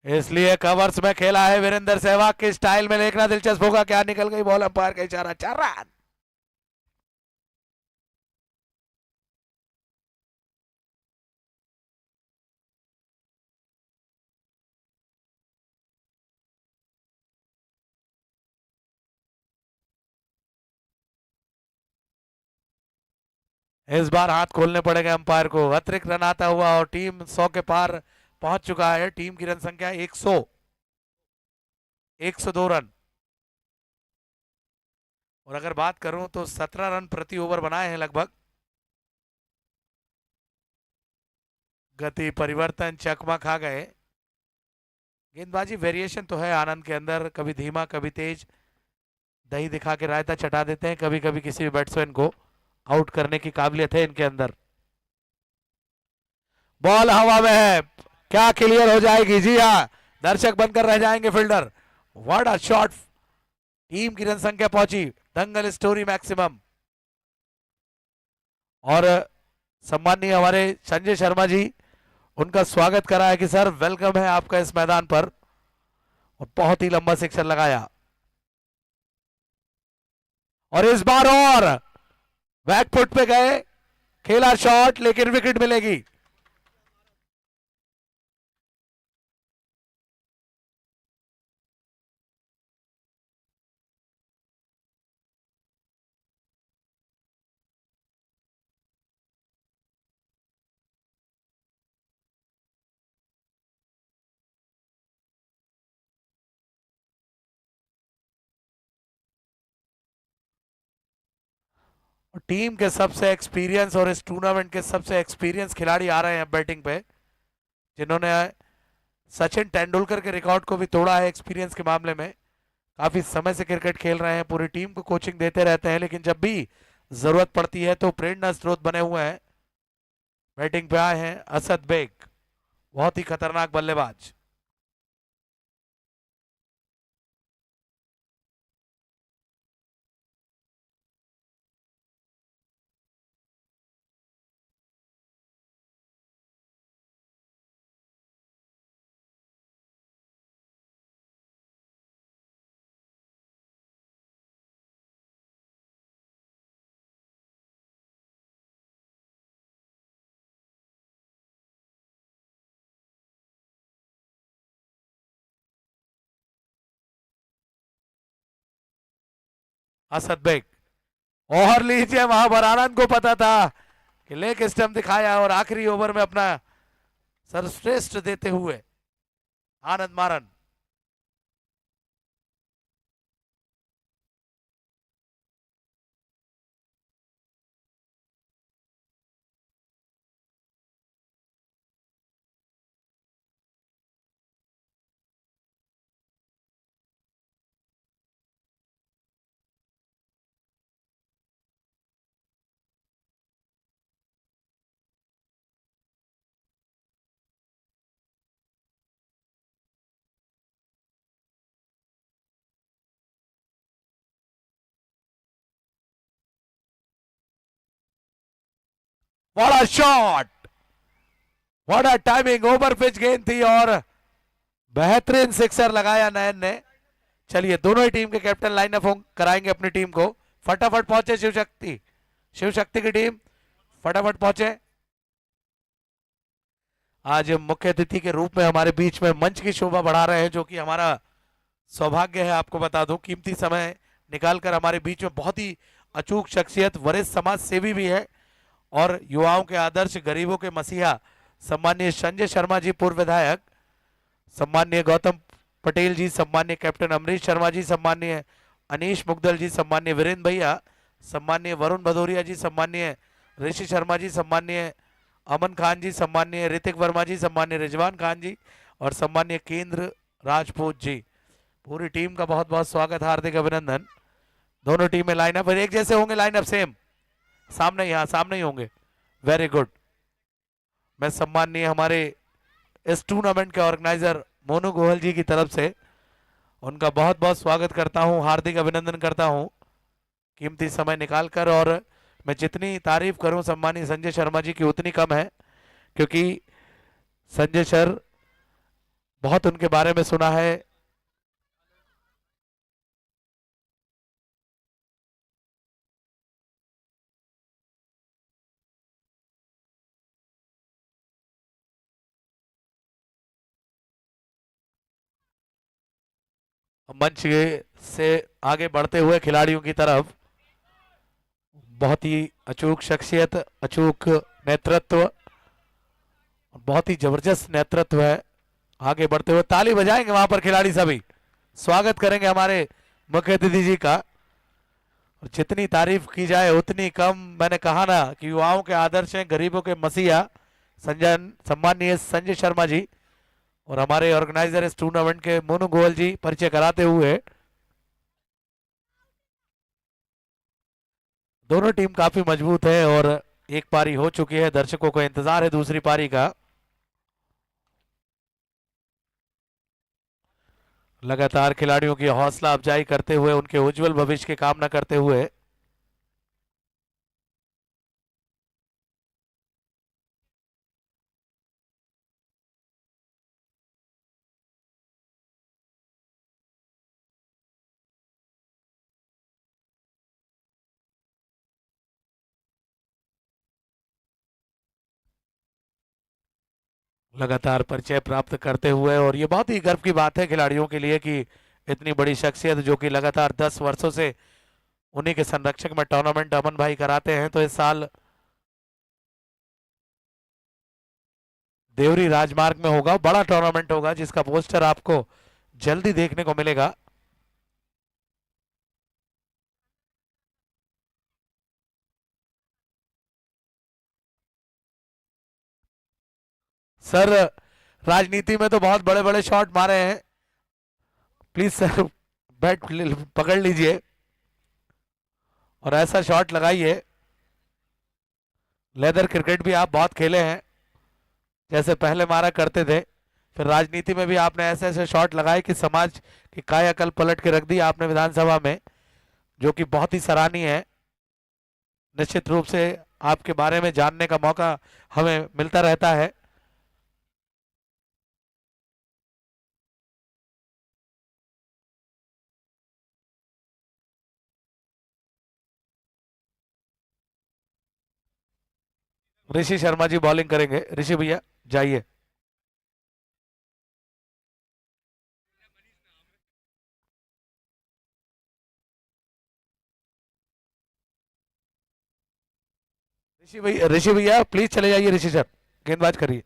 [SPEAKER 3] इसलिए कवर्स में खेला है वीरेंद्र सहवाग के स्टाइल में। देखना दिलचस्प होगा क्या निकल गई बॉल, अंपायर का इशारा, 4 रन। इस बार हाथ खोलने पड़ेंगे अंपायर को। अतिरिक्त रन आता हुआ और टीम 100 के पार पहुंच चुका है। टीम की रन संख्या 100, 102 रन। और अगर बात करूं तो 17 रन प्रति ओवर बनाए हैं लगभग। गति परिवर्तन चकमा खा गए। गेंदबाजी वेरिएशन तो है आनंद के अंदर, कभी धीमा कभी तेज, दही दिखा के रायता चटा देते हैं कभी कभी किसी भी बैट्समैन को। आउट करने की काबिलियत है इनके अंदर। बॉल हवा में है, क्या क्लियर हो जाएगी? जी हाँ, दर्शक बनकर रह जाएंगे fielder. What a shot. Team की रन संख्या पहुंची दंगल स्टोरी मैक्सिमम। और सम्माननीय हमारे संजय शर्मा जी, उनका स्वागत करा है कि सर वेलकम है आपका इस मैदान पर। और बहुत ही लंबा सिक्सर लगाया। और इस बार और बैकफुट पे गए खेला शॉट लेकिन विकेट मिलेगी। टीम के सबसे एक्सपीरियंस और इस टूर्नामेंट के सबसे एक्सपीरियंस खिलाड़ी आ रहे हैं बैटिंग पे, जिन्होंने सचिन तेंदुलकर के रिकॉर्ड को भी तोड़ा है एक्सपीरियंस के मामले में। काफी समय से क्रिकेट खेल रहे हैं, पूरी टीम को कोचिंग देते रहते हैं, लेकिन जब भी जरूरत पड़ती है तो प्रेरणा स्रोत बने हुए हैं। बैटिंग पे आए हैं असद बेग, बहुत ही खतरनाक बल्लेबाज। असद बेग और लीजिए, वहां पर आनंद को पता था कि लेग स्टंप दिखाया और आखिरी ओवर में अपना सर्वश्रेष्ठ देते हुए आनंद मारन। बड़ा शॉट, बड़ा टाइमिंग, ओवर पिच गेंद थी और बेहतरीन सिक्सर लगाया नयन ने। चलिए, दोनों ही टीम के कैप्टन लाइन अप कराएंगे अपनी टीम को। फटाफट पहुंचे शिव शक्ति, शिव शक्ति की टीम फटाफट पहुंचे। आज मुख्य अतिथि के रूप में हमारे बीच में मंच की शोभा बढ़ा रहे हैं, जो कि हमारा सौभाग्य है। आपको बता दूं, कीमती समय निकालकर हमारे बीच में बहुत ही अचूक शख्सियत, वरिष्ठ समाज सेवी भी है और युवाओं के आदर्श, गरीबों के मसीहा, सम्मानीय संजय शर्मा जी पूर्व विधायक, सम्मानीय गौतम पटेल जी, सम्मानीय कैप्टन अमरीश शर्मा जी, सम्मानीय अनीश मुगदल जी, सम्मानीय वीरेंद्र भैया, सम्मानीय वरुण भदौरिया जी, सम्मानीय ऋषि शर्मा जी, सम्मानीय अमन खान जी, सम्मानीय ऋतिक वर्मा जी, सम्मानीय रिजवान खान जी और सम्मानीय केंद्र राजपूत जी। पूरी टीम का बहुत बहुत स्वागत, हार्दिक अभिनंदन। दोनों टीमें लाइनअप एक जैसे होंगे, लाइनअप सेम, सामने यहाँ सामने ही होंगे। Very good. मैं सम्मानीय हमारे इस टूर्नामेंट के ऑर्गेनाइजर मोनू गोयल जी की तरफ से उनका बहुत बहुत स्वागत करता हूं, हार्दिक अभिनंदन करता हूं कीमती समय निकालकर। और मैं जितनी तारीफ करूं सम्मानीय संजय शर्मा जी की उतनी कम है, क्योंकि संजय सर, बहुत उनके बारे में सुना है। मंच से आगे बढ़ते हुए खिलाड़ियों की तरफ, बहुत ही अचूक शख्सियत, अचूक नेतृत्व, बहुत ही जबरदस्त नेतृत्व है। आगे बढ़ते हुए ताली बजाएंगे वहां पर खिलाड़ी सभी, स्वागत करेंगे हमारे मुख्य अतिथि जी का। और जितनी तारीफ की जाए उतनी कम। मैंने कहा ना कि युवाओं के आदर्श हैं, गरीबों के मसीहा, संजय सम्मानीय संजय शर्मा जी और हमारे ऑर्गेनाइजर इस टूर्नामेंट के मोनू गोयल जी परिचय कराते हुए। दोनों टीम काफी मजबूत है और एक पारी हो चुकी है, दर्शकों को इंतजार है दूसरी पारी का। लगातार खिलाड़ियों की हौसला अफजाई करते हुए, उनके उज्जवल भविष्य की कामना करते हुए लगातार परिचय प्राप्त करते हुए, और ये बहुत ही गर्व की बात है खिलाड़ियों के लिए कि इतनी बड़ी शख्सियत जो कि लगातार 10 वर्षों से उन्हीं के संरक्षक में टूर्नामेंट अमन भाई कराते हैं, तो इस साल देवरी राजमार्ग में होगा, बड़ा टूर्नामेंट होगा जिसका पोस्टर आपको जल्दी देखने को मिलेगा। सर राजनीति में तो बहुत बड़े बड़े शॉट मारे हैं, प्लीज सर बैट पकड़ लीजिए और ऐसा शॉट लगाइए। लेदर क्रिकेट भी आप बहुत खेले हैं, जैसे पहले मारा करते थे, फिर राजनीति में भी आपने ऐसे ऐसे शॉट लगाए कि समाज की कायाकल्प पलट के रख दी आपने विधानसभा में, जो कि बहुत ही सराहनीय है। निश्चित रूप से आपके बारे में जानने का मौका हमें मिलता रहता है। ऋषि शर्मा जी बॉलिंग करेंगे, ऋषि भैया जाइए। ऋषि भैया प्लीज चले जाइए, ऋषि सर गेंदबाज करिए।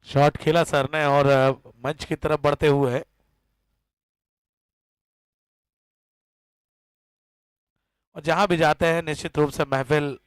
[SPEAKER 3] शॉट खेला सर ने और मंच की तरफ बढ़ते हुए, और जहां भी जाते हैं निश्चित रूप से महफिल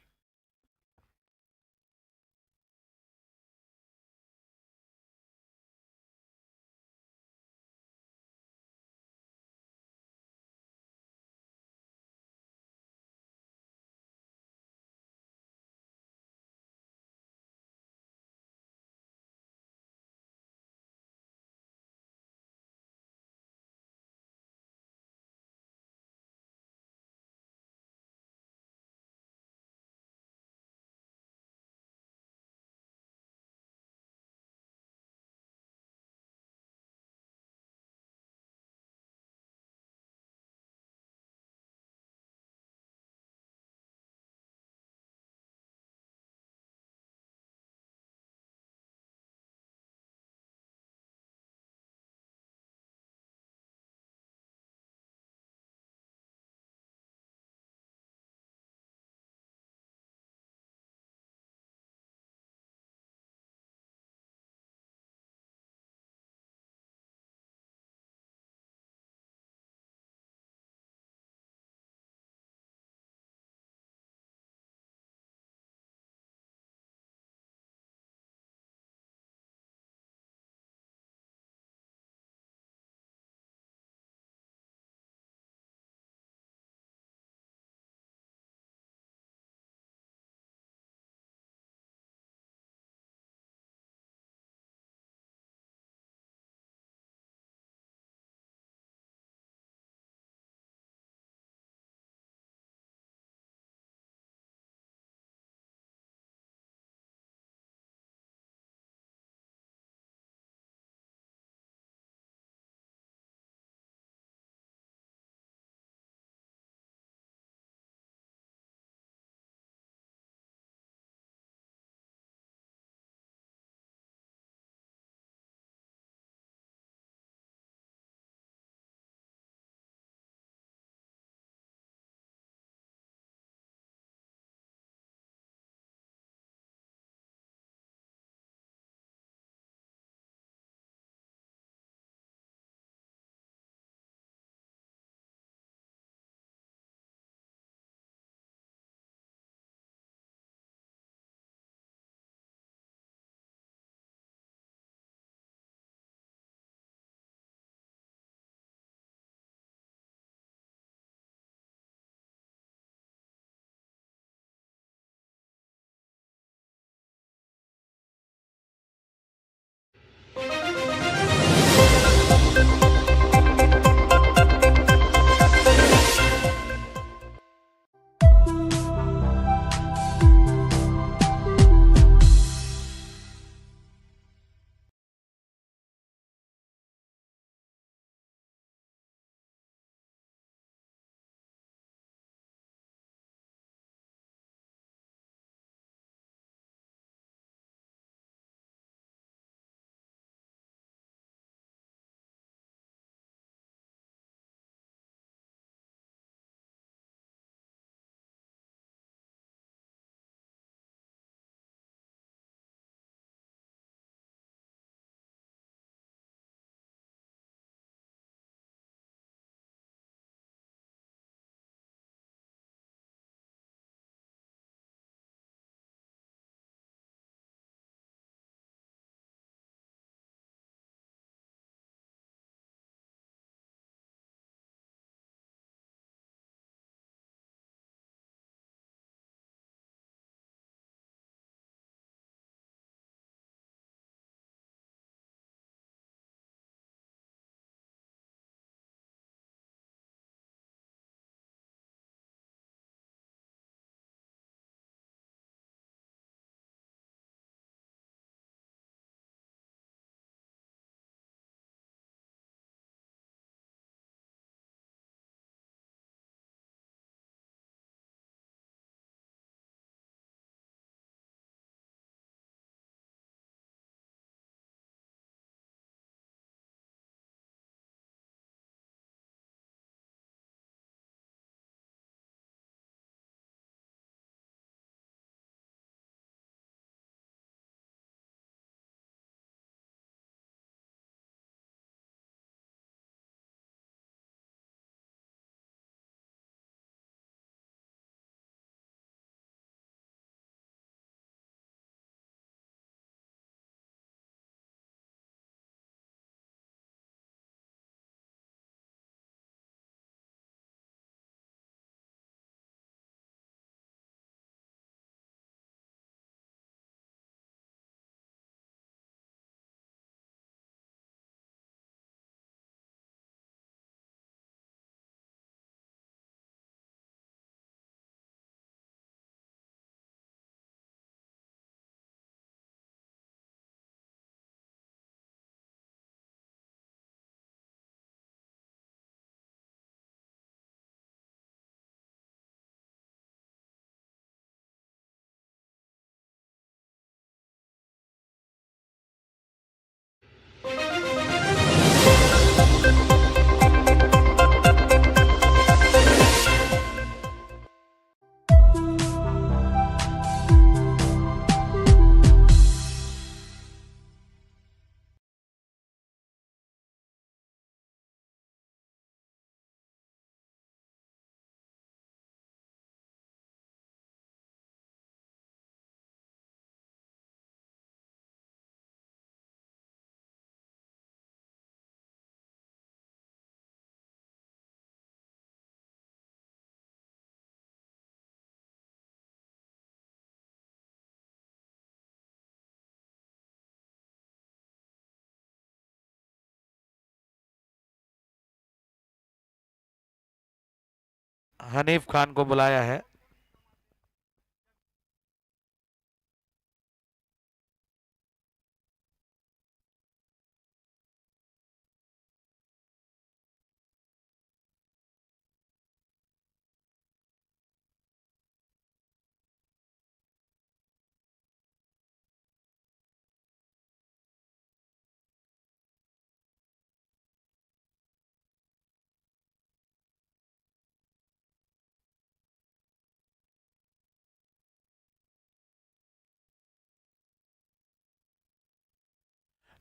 [SPEAKER 3] हनीफ खान को बुलाया है।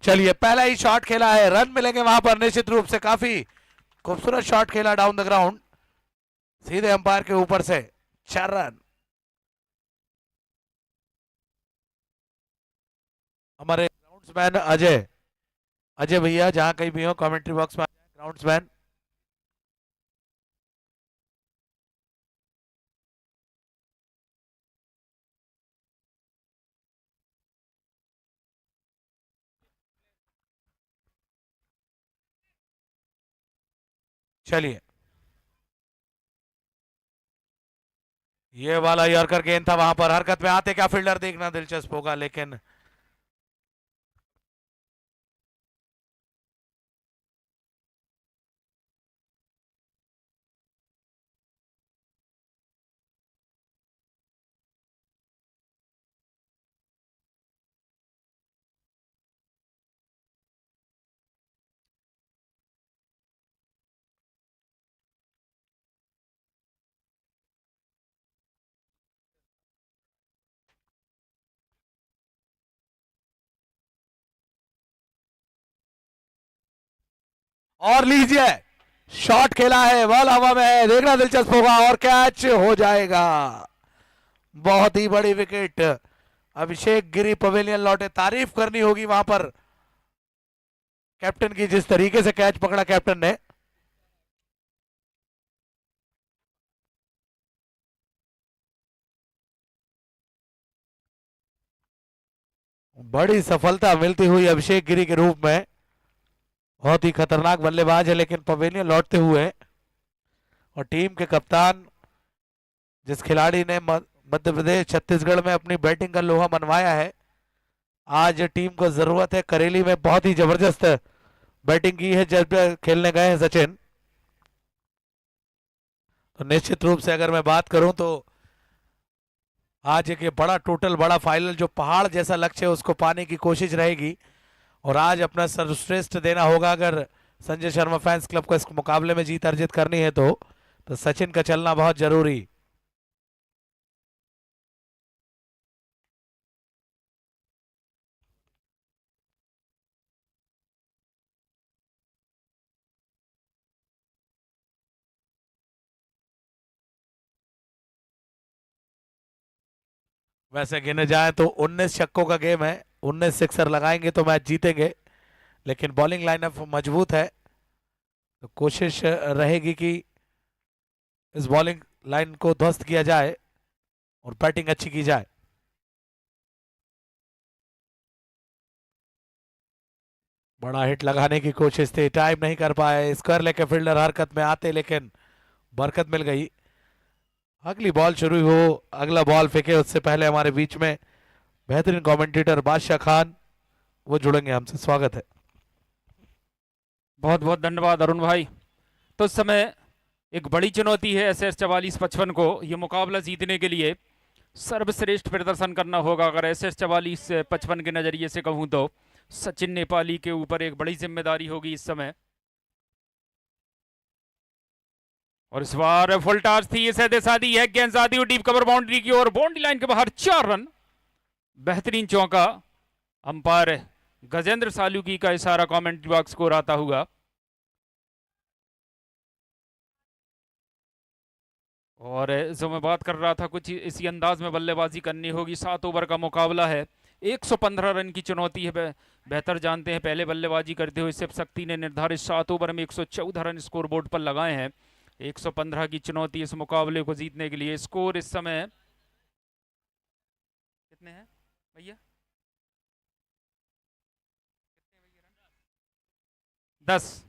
[SPEAKER 3] चलिए पहला ही शॉट खेला है, रन मिलेंगे वहां पर निश्चित रूप से। काफी खूबसूरत शॉट खेला डाउन द ग्राउंड, सीधे अंपायर के ऊपर से 4 रन। हमारे ग्राउंड्समैन अजय, अजय भैया जहां कहीं भी हो कमेंट्री बॉक्स में आ जाए, ग्राउंड्समैन। चलिए ये वाला यॉर्कर गेंद था, वहां पर हरकत में आते क्या फील्डर देखना दिलचस्प होगा, लेकिन और लीजिए शॉट खेला है, बॉल हवा में है, देखना दिलचस्प होगा और कैच हो जाएगा। बहुत ही बड़ी विकेट, अभिषेक गिरी पवेलियन लौटे। तारीफ करनी होगी वहां पर कैप्टन की, जिस तरीके से कैच पकड़ा कैप्टन ने। बड़ी सफलता मिलती हुई अभिषेक गिरी के रूप में, बहुत ही खतरनाक बल्लेबाज है लेकिन पवेलियन लौटते हुए। और टीम के कप्तान, जिस खिलाड़ी ने मध्य प्रदेश छत्तीसगढ़ में अपनी बैटिंग का लोहा मनवाया है, आज टीम को जरूरत है। करेली में बहुत ही जबरदस्त बैटिंग की है जब खेलने गए हैं सचिन। तो निश्चित रूप से अगर मैं बात करूं तो आज एक ये बड़ा टोटल, बड़ा फाइनल जो पहाड़ जैसा लक्ष्य है उसको पाने की कोशिश रहेगी। और आज अपना सर्वश्रेष्ठ देना होगा अगर संजय शर्मा फैंस क्लब को इस मुकाबले में जीत अर्जित करनी है तो सचिन का चलना बहुत जरूरी। वैसे गिने जाए तो 19 छक्कों का गेम है, 19 सिक्सर लगाएंगे तो मैच जीतेंगे, लेकिन बॉलिंग लाइनअप मजबूत है तो कोशिश रहेगी कि इस बॉलिंग लाइन को ध्वस्त किया जाए और बैटिंग अच्छी की जाए। बड़ा हिट लगाने की कोशिश थी, टाइम नहीं कर पाए, स्क्वायर लेके फील्डर हरकत में आते लेकिन बरकत मिल गई। अगली बॉल शुरू हो, अगला बॉल फेंके उससे पहले हमारे बीच में बेहतरीन कमेंटेटर बादशाह खान, वो जुड़ेंगे हमसे। स्वागत है।
[SPEAKER 1] बहुत बहुत धन्यवाद अरुण भाई। तो इस समय एक बड़ी चुनौती है SS 4455 को, ये मुकाबला जीतने के लिए सर्वश्रेष्ठ प्रदर्शन करना होगा। अगर SS 4455 के नज़रिए से कहूँ तो सचिन नेपाली के ऊपर एक बड़ी जिम्मेदारी होगी इस समय। और इस बार फुल टॉस थी, सीधे सादी है, गेंद सादी डीप कवर बाउंड्री की ओर, बाउंड्री लाइन के बाहर 4 रन। बेहतरीन चौका, अंपायर गजेंद्र सालुकी का इशारा कमेंट्री बॉक्स को आता हुआ। और जो मैं बात कर रहा था, कुछ इसी अंदाज में बल्लेबाजी करनी होगी। 7 ओवर का मुकाबला है, 115 रन की चुनौती है। बेहतर जानते हैं, पहले बल्लेबाजी करते हुए शिव शक्ति ने निर्धारित 7 ओवर में 114 रन स्कोर बोर्ड पर लगाए हैं। 115 की चुनौती इस मुकाबले को जीतने के लिए। स्कोर इस समय कितने हैं भैया? 10।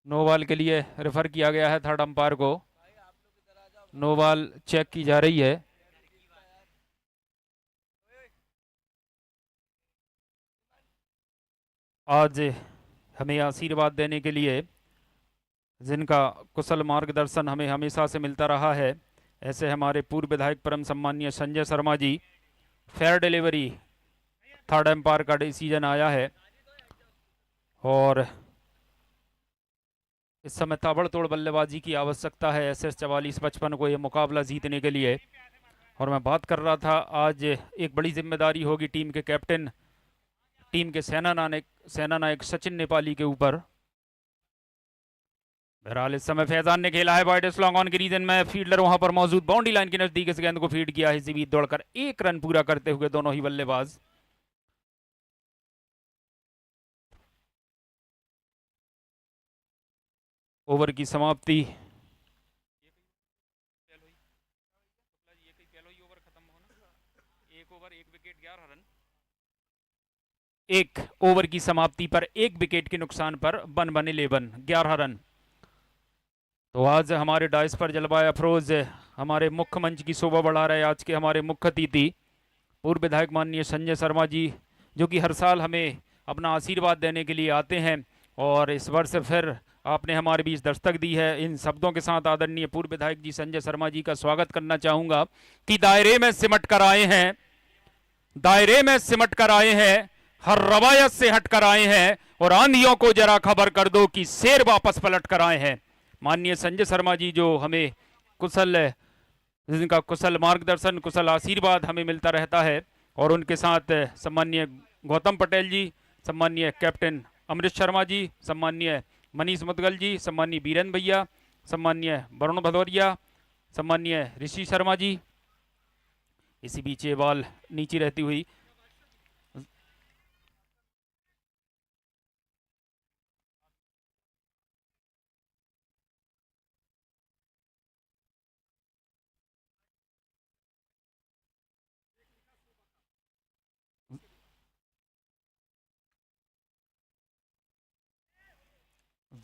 [SPEAKER 1] नो बॉल के लिए रेफर किया गया है थर्ड अंपायर को। नो बॉल चेक की जा रही है। आज हमें आशीर्वाद देने के लिए, जिनका कुशल मार्गदर्शन हमें हमेशा से मिलता रहा है, ऐसे हमारे पूर्व विधायक परम सम्मानीय Sanjay Sharma ji, fair delivery third umpire का डिसीजन आया है और इस समय ताबड़तोड़ बल्लेबाजी की आवश्यकता है SS 44-55 को ये मुकाबला जीतने के लिए। और मैं बात कर रहा था, आज एक बड़ी जिम्मेदारी होगी टीम के कैप्टन, टीम के सेनानायक सचिन नेपाली के ऊपर। बहरहाल इस समय फैजान ने खेला है वाइड लॉन्ग ऑन के रीजन में, फील्डर वहां पर मौजूद, बाउंड्री लाइन के नजदीक इस गेंद को फीड किया है, इसी बीच दौड़कर एक रन पूरा करते हुए दोनों ही बल्लेबाज। ओवर की समाप्ति। एक ओवर की समाप्ति पर एक विकेट के नुकसान पर 1-11 11 रन। तो आज हमारे डाइस पर जलवाया अफरोज हमारे मुख्य मंच की शोभा बढ़ा रहे आज के हमारे मुख्य अतिथि पूर्व विधायक माननीय संजय शर्मा जी, जो कि हर साल हमें अपना आशीर्वाद देने के लिए आते हैं और इस वर्ष फिर आपने हमारे बीच दस्तक दी है। इन शब्दों के साथ आदरणीय पूर्व विधायक जी संजय शर्मा जी का स्वागत करना चाहूंगा कि दायरे में सिमट कर आए हैं, दायरे में सिमट कर आए हैं, हर रवायत से हट कर आए हैं और आंधियों को जरा खबर कर दो कि शेर वापस पलट कर आए हैं। माननीय संजय शर्मा जी जो हमें जिनका कुशल मार्गदर्शन, कुशल आशीर्वाद हमें मिलता रहता है, और उनके साथ सम्मानीय गौतम पटेल जी, सम्मानीय कैप्टन अमृत शर्मा जी, सम्मानीय मनीष मुदगल जी, सम्मानीय बीरेन भैया, सम्मानीय वरुण भदौरिया, सम्मानीय ऋषि शर्मा जी। इसी बीच ये बॉल नीचे रहती हुई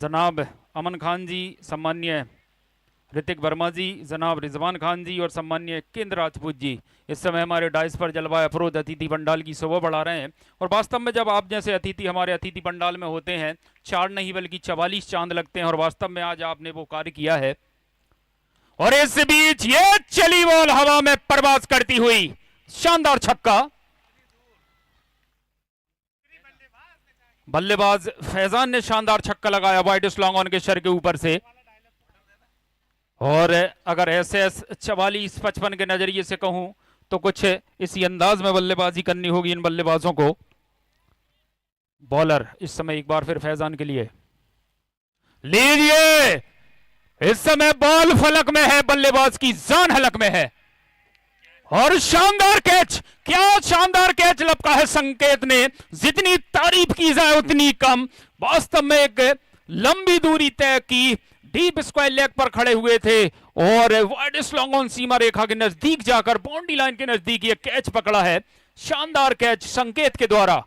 [SPEAKER 1] जनाब अमन खान जी, सम्मानीय ऋतिक वर्मा जी, जनाब रिजवान खान जी और सम्मानीय केंद्र राजपूत जी इस समय हमारे डाइस पर जलवाया अफरोज अतिथि पंडाल की शोभा बढ़ा रहे हैं। और वास्तव में जब आप जैसे अतिथि हमारे अतिथि पंडाल में होते हैं, 4 नहीं बल्कि 44 चांद लगते हैं, और वास्तव में आज आपने वो कार्य किया है। और इस बीच ये चली बॉल हवा में परवाज करती हुई, शानदार छक्का। बल्लेबाज फैजान ने शानदार छक्का लगाया वाइड लॉन्ग ऑन के शर के ऊपर से। और अगर SS 44-55 के नजरिए से कहूं तो कुछ इसी अंदाज में बल्लेबाजी करनी होगी इन बल्लेबाजों को। बॉलर इस समय एक बार फिर फैजान के लिए लीजिए, इस समय बॉल फलक में है, बल्लेबाज की जान हलक में है और शानदार कैच, क्या शानदार कैच लपका है संकेत ने, जितनी तारीफ की जाए उतनी कम। वास्तव में एक लंबी दूरी तय की, डीप स्क्वायर लेग पर खड़े हुए थे और वाइड लॉन्ग ऑन सीमा रेखा के नजदीक जाकर बाउंड्री लाइन के नजदीक ये कैच पकड़ा है, शानदार कैच संकेत के द्वारा।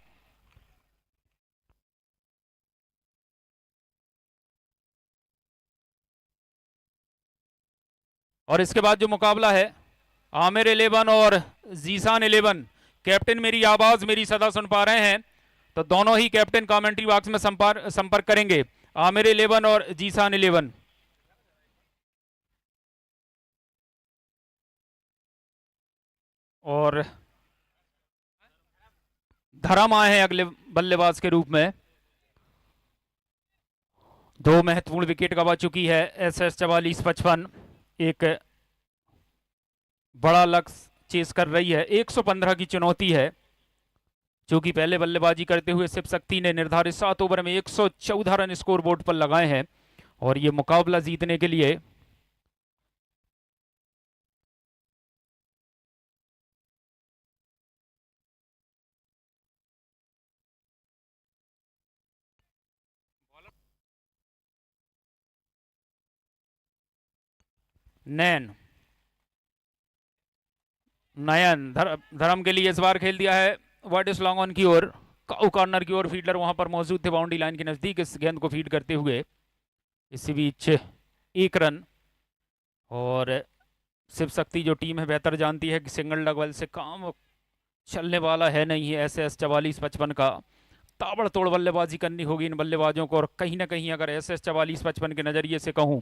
[SPEAKER 1] और इसके बाद जो मुकाबला है आमिर 11 और जीसान 11, कैप्टन मेरी आवाज मेरी सदा सुन पा रहे हैं तो दोनों ही कैप्टन कमेंट्री बॉक्स में संपर्क करेंगे, आमिर 11 और जीसान 11। और धर्म आए हैं अगले बल्लेबाज के रूप में। 2 महत्वपूर्ण विकेट गंवा चुकी है SS 44-55, एक बड़ा लक्ष्य चेस कर रही है, 115 की चुनौती है, जो कि पहले बल्लेबाजी करते हुए शिव शक्ति ने निर्धारित 7 ओवर में 114 रन स्कोर बोर्ड पर लगाए हैं और ये मुकाबला जीतने के लिए नयन धर्म के लिए इस बार खेल दिया है वाइड लॉन्ग ऑन की ओर, कॉर्नर की ओर, फील्डर वहां पर मौजूद थे बाउंड्री लाइन के नजदीक इस गेंद को फीड करते हुए। इसी बीच 1 रन। और शिव शक्ति जो टीम है बेहतर जानती है कि सिंगल डबल से काम चलने वाला है नहीं है। SS 44-55 का ताबड़तोड़ बल्लेबाजी करनी होगी इन बल्लेबाजों को। और कहीं ना कहीं अगर SS 44-55 के नज़रिए से कहूं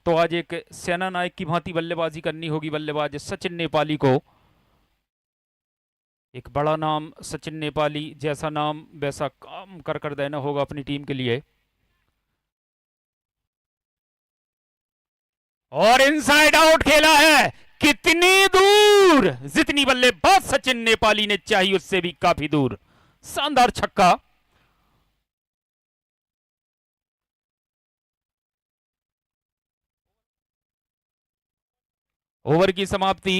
[SPEAKER 1] तो आज एक सेना नायक की भांति बल्लेबाजी करनी होगी बल्लेबाज सचिन नेपाली को। एक बड़ा नाम सचिन नेपाली, जैसा नाम वैसा काम कर देना होगा अपनी टीम के लिए। और इनसाइड आउट खेला है, कितनी दूर, जितनी बल्लेबाज सचिन नेपाली ने चाहिए उससे भी काफी दूर। शानदार छक्का। ओवर की समाप्ति,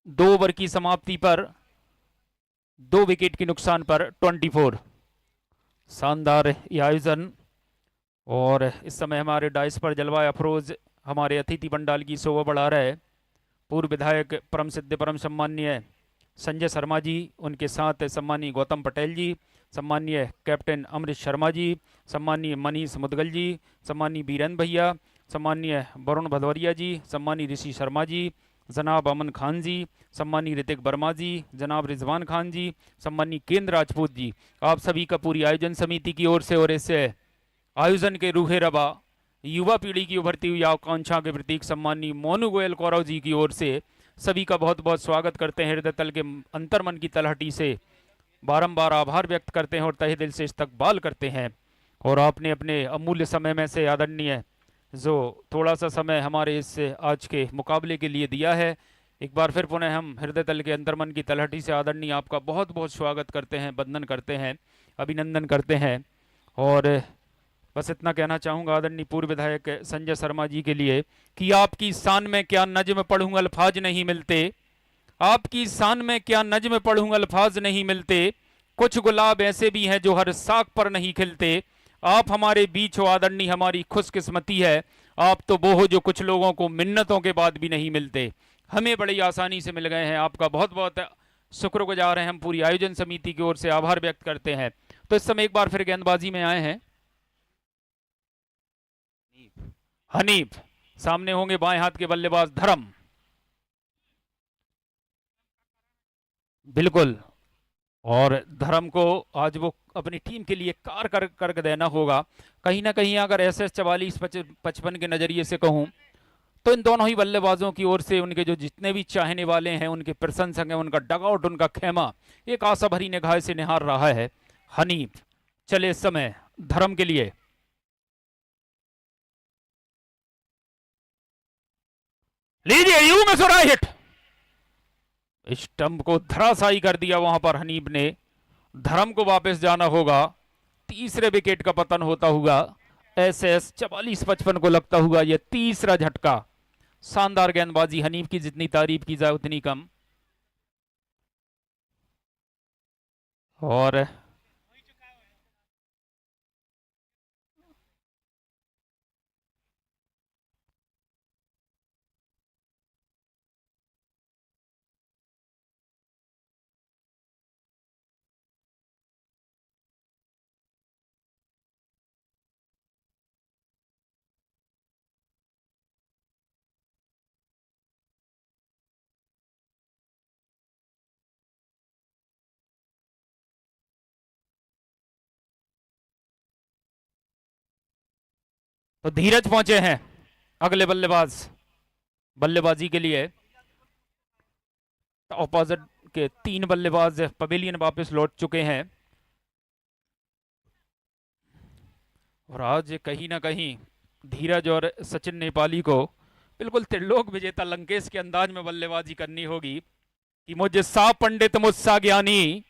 [SPEAKER 1] 2 ओवर की समाप्ति पर 2 विकेट के नुकसान पर 24। शानदार ये आयोजन। और इस समय हमारे डाइस पर जलवा अफरोज हमारे अतिथि पंडाल की शोभा बढ़ा रहे हैं। पूर्व विधायक परम सिद्ध परम सम्माननीय संजय शर्मा जी, उनके साथ सम्मानीय गौतम पटेल जी, सम्मानीय कैप्टन अमृत शर्मा जी, सम्मानीय मनीष मुदगल जी, सम्मानीय बीरेंद्र भैया, सम्मानीय वरुण भदौरिया जी, सम्मानीय ऋषि शर्मा जी, जनाब अमन खान जी, सम्मानीय ऋतिक वर्मा जी, जनाब रिजवान खान जी, सम्मानीय केंद्र राजपूत जी, आप सभी का पूरी आयोजन समिति की ओर से और इस आयोजन के रूहे रबा युवा पीढ़ी की उभरती हुई आकांक्षा के प्रतीक सम्मानीय मोनू गोयल कौरव जी की ओर से सभी का बहुत बहुत स्वागत करते हैं। हृदय तल के अंतर्मन की तलहटी से बारंबार आभार व्यक्त करते हैं और तहे दिल से इस्तकबाल करते हैं। और आपने अपने अमूल्य समय में से आदरणीय जो थोड़ा सा समय हमारे इस आज के मुकाबले के लिए दिया है, एक बार फिर पुनः हम हृदय तल के अंतर्मन की तलहटी से आदरणीय आपका बहुत बहुत स्वागत करते हैं, वंदन करते हैं, अभिनंदन करते हैं। और बस इतना कहना चाहूँगा आदरणीय पूर्व विधायक संजय शर्मा जी के लिए कि आपकी शान में क्या नज्म पढ़ूँ अल्फाज नहीं मिलते, आपकी शान में क्या नज्म पढ़ूँ अल्फाज नहीं मिलते, कुछ गुलाब ऐसे भी हैं जो हर साख पर नहीं खिलते। आप हमारे बीच हो आदरणीय, हमारी खुशकिस्मती है। आप तो वो हो जो कुछ लोगों को मिन्नतों के बाद भी नहीं मिलते, हमें बड़ी आसानी से मिल गए हैं। आपका बहुत बहुत शुक्रगुजार हैं हम, पूरी आयोजन समिति की ओर से आभार व्यक्त करते हैं। तो इस समय एक बार फिर गेंदबाजी में आए हैं हनीफ, सामने होंगे बाएं हाथ के बल्लेबाज धर्म। बिल्कुल, और धर्म को आज वो अपनी टीम के लिए कार कर देना होगा। कहीं ना कहीं अगर SS 44-55 के नजरिए से कहूं तो इन दोनों ही बल्लेबाजों की ओर से उनके जो जितने भी चाहने वाले हैं, उनके प्रशंसक हैं, उनका डगआउट, उनका खेमा एक आशा भरी निगाह से निहार रहा है हनीफ। चले इस समय धर्म के लिए लीजिए यू में सुरा हिट, स्टंप को धराशायी कर दिया वहां पर हनीफ ने। धर्म को वापस जाना होगा, तीसरे विकेट का पतन होता हुआ SS 44-55 को लगता हुआ यह तीसरा झटका। शानदार गेंदबाजी हनीफ की, जितनी तारीफ की जाए उतनी कम। और तो धीरज पहुंचे हैं अगले बल्लेबाजी के लिए। ऑपोजिट के 3 बल्लेबाज पवेलियन वापस लौट चुके हैं। और आज कहीं ना कहीं धीरज और सचिन नेपाली को बिल्कुल त्रिलोक विजेता लंकेश के अंदाज में बल्लेबाजी करनी होगी कि मुझे सा पंडित मुझसा ज्ञानी,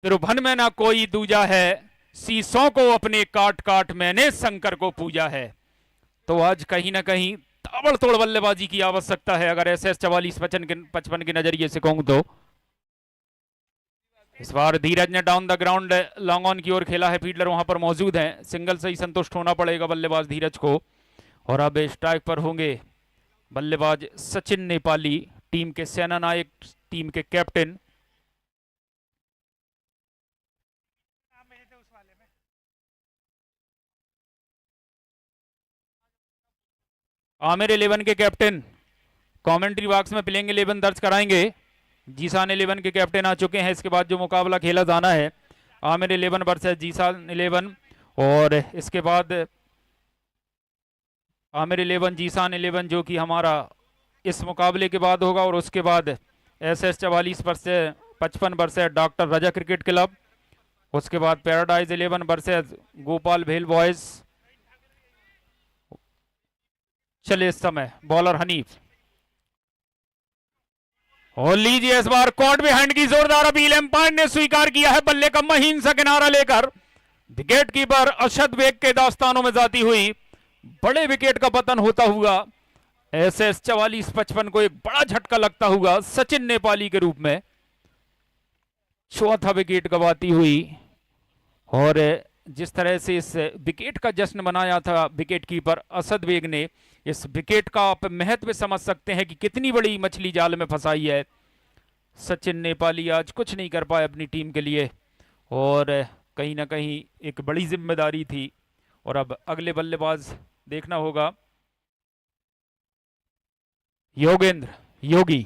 [SPEAKER 1] त्रिभुवन में ना कोई दूजा है, शीशों को अपने काट काट मैंने शंकर को पूजा है। तो आज कहीं ना कहीं ताबड़तोड़ बल्लेबाजी की आवश्यकता है अगर SS 44-55 के नजरिए से कहूं तो। इस बार धीरज ने down the ground long on की ओर खेला है, फील्डर वहां पर मौजूद हैं, सिंगल से ही संतुष्ट होना पड़ेगा बल्लेबाज धीरज को। और अब स्ट्राइक पर होंगे बल्लेबाज सचिन नेपाली, टीम के सेना नायक, टीम के कैप्टन। आमिर 11 के कैप्टन कमेंट्री बॉक्स में प्लेइंग 11 दर्ज कराएंगे। जीसान 11 के कैप्टन आ चुके हैं। इसके बाद जो मुकाबला खेला जाना है आमिर 11 वर्सेस जीसान 11, और इसके बाद आमिर 11 जीसान 11 जो कि हमारा इस मुकाबले के बाद होगा, और उसके बाद SS 44 वर्सेस 55 वर्सेस डॉक्टर रजा क्रिकेट क्लब, उसके बाद पैराडाइज 11 वर्सेस गोपाल भेल बॉयज। चले इस समय बॉलर हनीफ, और लीजिए इस बार कॉट बिहाइंड की जोरदार अपील एम्पायर ने स्वीकार किया है। बल्ले का महीन सा किनारा लेकर विकेट कीपर अरशद बेग के दास्तानों में जाती हुई बड़े विकेट का पतन होता हुआ SS 44-55 को एक बड़ा झटका लगता हुआ सचिन नेपाली के रूप में चौथा विकेट गवाती हुई। और जिस तरह से इस विकेट का जश्न मनाया था विकेट कीपर असद बेग ने, इस विकेट का आप महत्व समझ सकते हैं कि कितनी बड़ी मछली जाल में फंसाई है। सचिन नेपाली आज कुछ नहीं कर पाए अपनी टीम के लिए, और कहीं ना कहीं एक बड़ी जिम्मेदारी थी। और अब अगले बल्लेबाज देखना होगा योगेंद्र योगी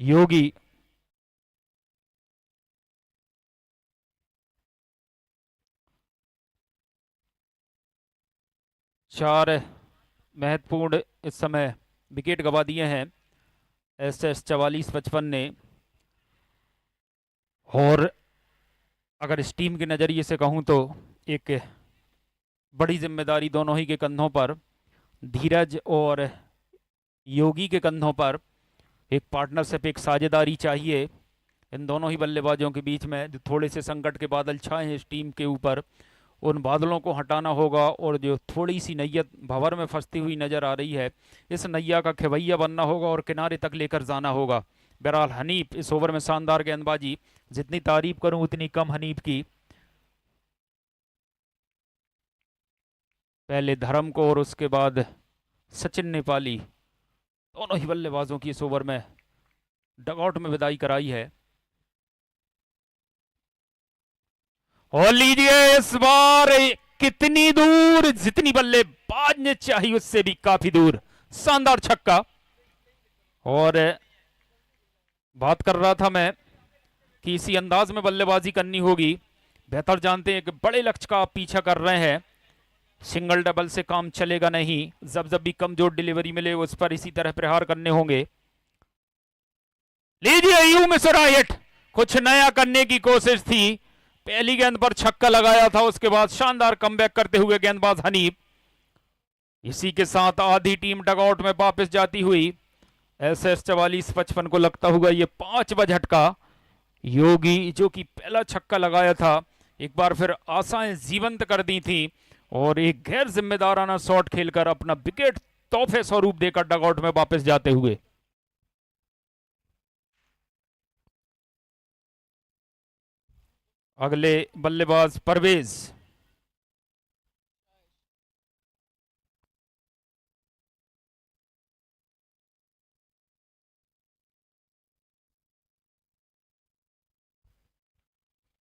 [SPEAKER 1] योगी। चार महत्वपूर्ण इस समय विकेट गवा दिए हैं SS 44-55 ने, और अगर इस टीम के नज़रिए से कहूं तो एक बड़ी जिम्मेदारी दोनों ही के कंधों पर, धीरज और योगी के कंधों पर एक पार्टनरशिप, एक साझेदारी चाहिए इन दोनों ही बल्लेबाजों के बीच में। जो थोड़े से संकट के बादल छाए हैं इस टीम के ऊपर, उन बादलों को हटाना होगा, और जो थोड़ी सी नैयत भंवर में फंसती हुई नज़र आ रही है, इस नैया का खेवैया बनना होगा और किनारे तक लेकर जाना होगा। बहरहाल हनीफ इस ओवर में शानदार गेंदबाजी, जितनी तारीफ करूं उतनी कम हनीफ की। पहले धर्म को और उसके बाद सचिन नेपाली, दोनों ही बल्लेबाजों की इस ओवर में डगआउट में विदाई कराई है। और लीजिए इस बार कितनी दूर, जितनी बल्लेबाज ने चाही उससे भी काफी दूर, शानदार छक्का। और बात कर रहा था मैं कि इसी अंदाज में बल्लेबाजी करनी होगी। बेहतर जानते हैं कि बड़े लक्ष्य का आप पीछा कर रहे हैं, सिंगल डबल से काम चलेगा नहीं। जब जब भी कमजोर डिलीवरी मिले उस पर इसी तरह प्रहार करने होंगे। लीजिए यू मिस राइट, कुछ नया करने की कोशिश थी। पहली गेंद पर छक्का लगाया था, उसके बाद शानदार कमबैक करते हुए गेंदबाज हनीफ। इसी के साथ आधी टीम डगआउट में वापस जाती हुई। SS 44-55 को लगता हुआ ये 5वां झटका। योगी जो कि पहला छक्का लगाया था, एक बार फिर आशाएं जीवंत कर दी थी, और एक गैर जिम्मेदाराना शॉट खेलकर अपना विकेट तोहफे स्वरूप देकर डगआउट में वापस जाते हुए। अगले बल्लेबाज परवेज,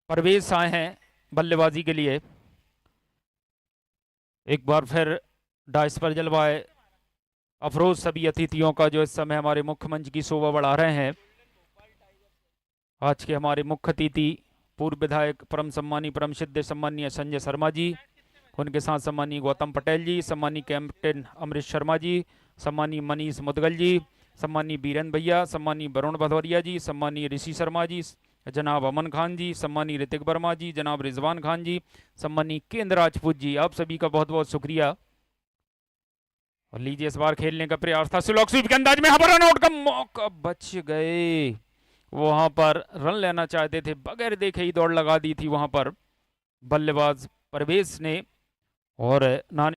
[SPEAKER 1] परवेज आए हैं बल्लेबाजी के लिए। एक बार फिर डाइस पर जलवाए अफरोज सभी अतिथियों का जो इस समय हमारे मुख्य मंच की शोभा बढ़ा रहे हैं। आज के हमारे मुख्य अतिथि पूर्व विधायक परम सम्मानी परम सिद्ध सम्मानीय संजय शर्मा जी, उनके साथ सम्मानीय गौतम पटेल जी, सम्मानीय कैप्टन अमरीश शर्मा जी, सम्मानीय मनीष मुदगल जी, सम्मानीय बीरेंद्र भैया, सम्मानीय वरुण भदौरिया जी, सम्मानीय ऋषि शर्मा जी, जनाब अमन खान जी, सम्मानीय ऋतिक वर्मा जी, जनाब रिजवान खान जी, सम्मानीय केंद्र राजपूत जी, आप सभी का बहुत बहुत शुक्रिया। और लीजिए इस बार खेलने का प्रयास था, स्लो स्वीप के अंदाज में, यहाँ पर रनआउट का मौका, बच गए। वहां पर रन लेना चाहते थे, बगैर देखे ही दौड़ लगा दी थी वहां पर बल्लेबाज परवेज ने। और नानी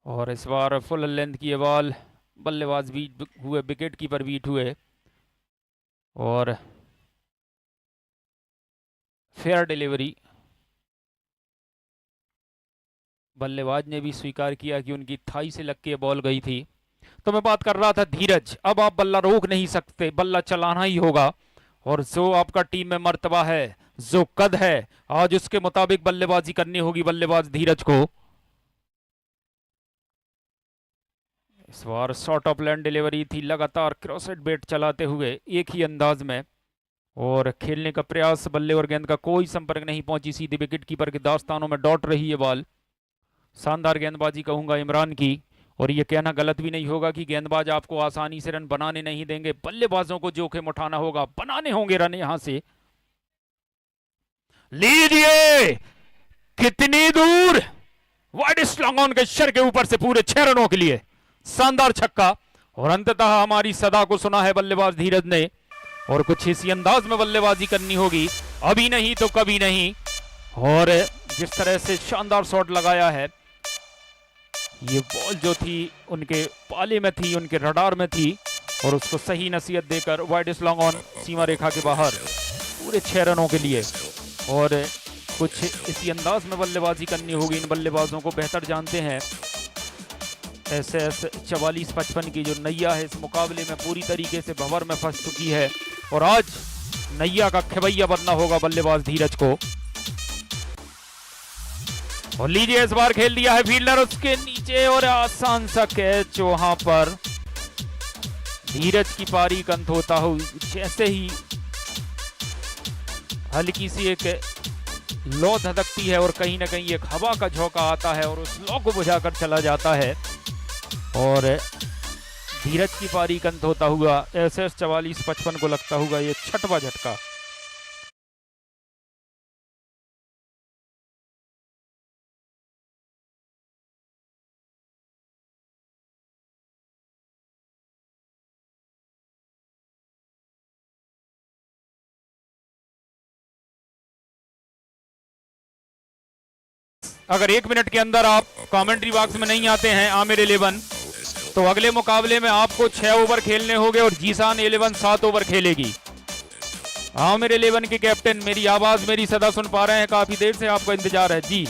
[SPEAKER 1] और इस बार फुल लेंथ की ये बॉल, बल्लेबाज बीट हुए, विकेट कीपर बीट हुए और फेयर डिलीवरी। बल्लेबाज ने भी स्वीकार किया कि उनकी थाई से लग के बॉल गई थी। तो मैं बात कर रहा था धीरज, अब आप बल्ला रोक नहीं सकते, बल्ला चलाना ही होगा और जो आपका टीम में मर्तबा है, जो कद है, आज उसके मुताबिक बल्लेबाजी करनी होगी बल्लेबाज धीरज को। इस बार शॉर्ट ऑफ लैंड डिलीवरी थी, लगातार क्रॉसेड बेट चलाते हुए एक ही अंदाज में और खेलने का प्रयास, बल्ले और गेंद का कोई संपर्क नहीं पहुंची, सीधे विकेट कीपर के दास्तानों में डॉट रही है बॉल। शानदार गेंदबाजी कहूंगा इमरान की, और ये कहना गलत भी नहीं होगा कि गेंदबाज आपको आसानी से रन बनाने नहीं देंगे, बल्लेबाजों को जोखिम उठाना होगा, बनाने होंगे रन यहां से। लीजिए, कितनी दूर, वाइड स्लॉन्ग ऑन के शर के ऊपर से पूरे 6 रनों के लिए शानदार छक्का। और अंततः हमारी सदा को सुना है बल्लेबाज धीरज ने, और कुछ इसी अंदाज में बल्लेबाजी करनी होगी, अभी नहीं तो कभी नहीं। और जिस तरह से शानदार शॉट लगाया है, ये बॉल जो थी उनके पाले में थी, उनके रडार में थी, और उसको सही नसीहत देकर वाइड लॉन्ग ऑन सीमा रेखा के बाहर पूरे 6 रनों के लिए। और कुछ इसी अंदाज में बल्लेबाजी करनी होगी, इन बल्लेबाजों को बेहतर जानते हैं। SS 44-55 की जो नैया है इस मुकाबले में पूरी तरीके से भंवर में फंस चुकी है, और आज नैया का खिवैया बनना होगा बल्लेबाज धीरज को। और लीजिए, इस बार खेल दिया है फील्डर उसके नीचे, और आसान सा कैच वहां पर। धीरज की पारी का अंत होता हो जैसे ही हल्की सी एक लौ धधकती है और कहीं ना कहीं एक हवा का झोंका आता है और उस लौ को बुझाकर चला जाता है, और धीरज की पारी का अंत होता हुआ SS 44-55 को लगता होगा ये 6वां झटका। अगर 1 मिनट के अंदर आप कमेंट्री बॉक्स में नहीं आते हैं आमिर 11, तो अगले मुकाबले में आपको 6 ओवर खेलने होंगे और जीसान 11 7 ओवर खेलेगी। आमिर 11 के कैप्टन मेरी आवाज मेरी सदा सुन पा रहे हैं, काफी देर से आपको इंतजार है जी।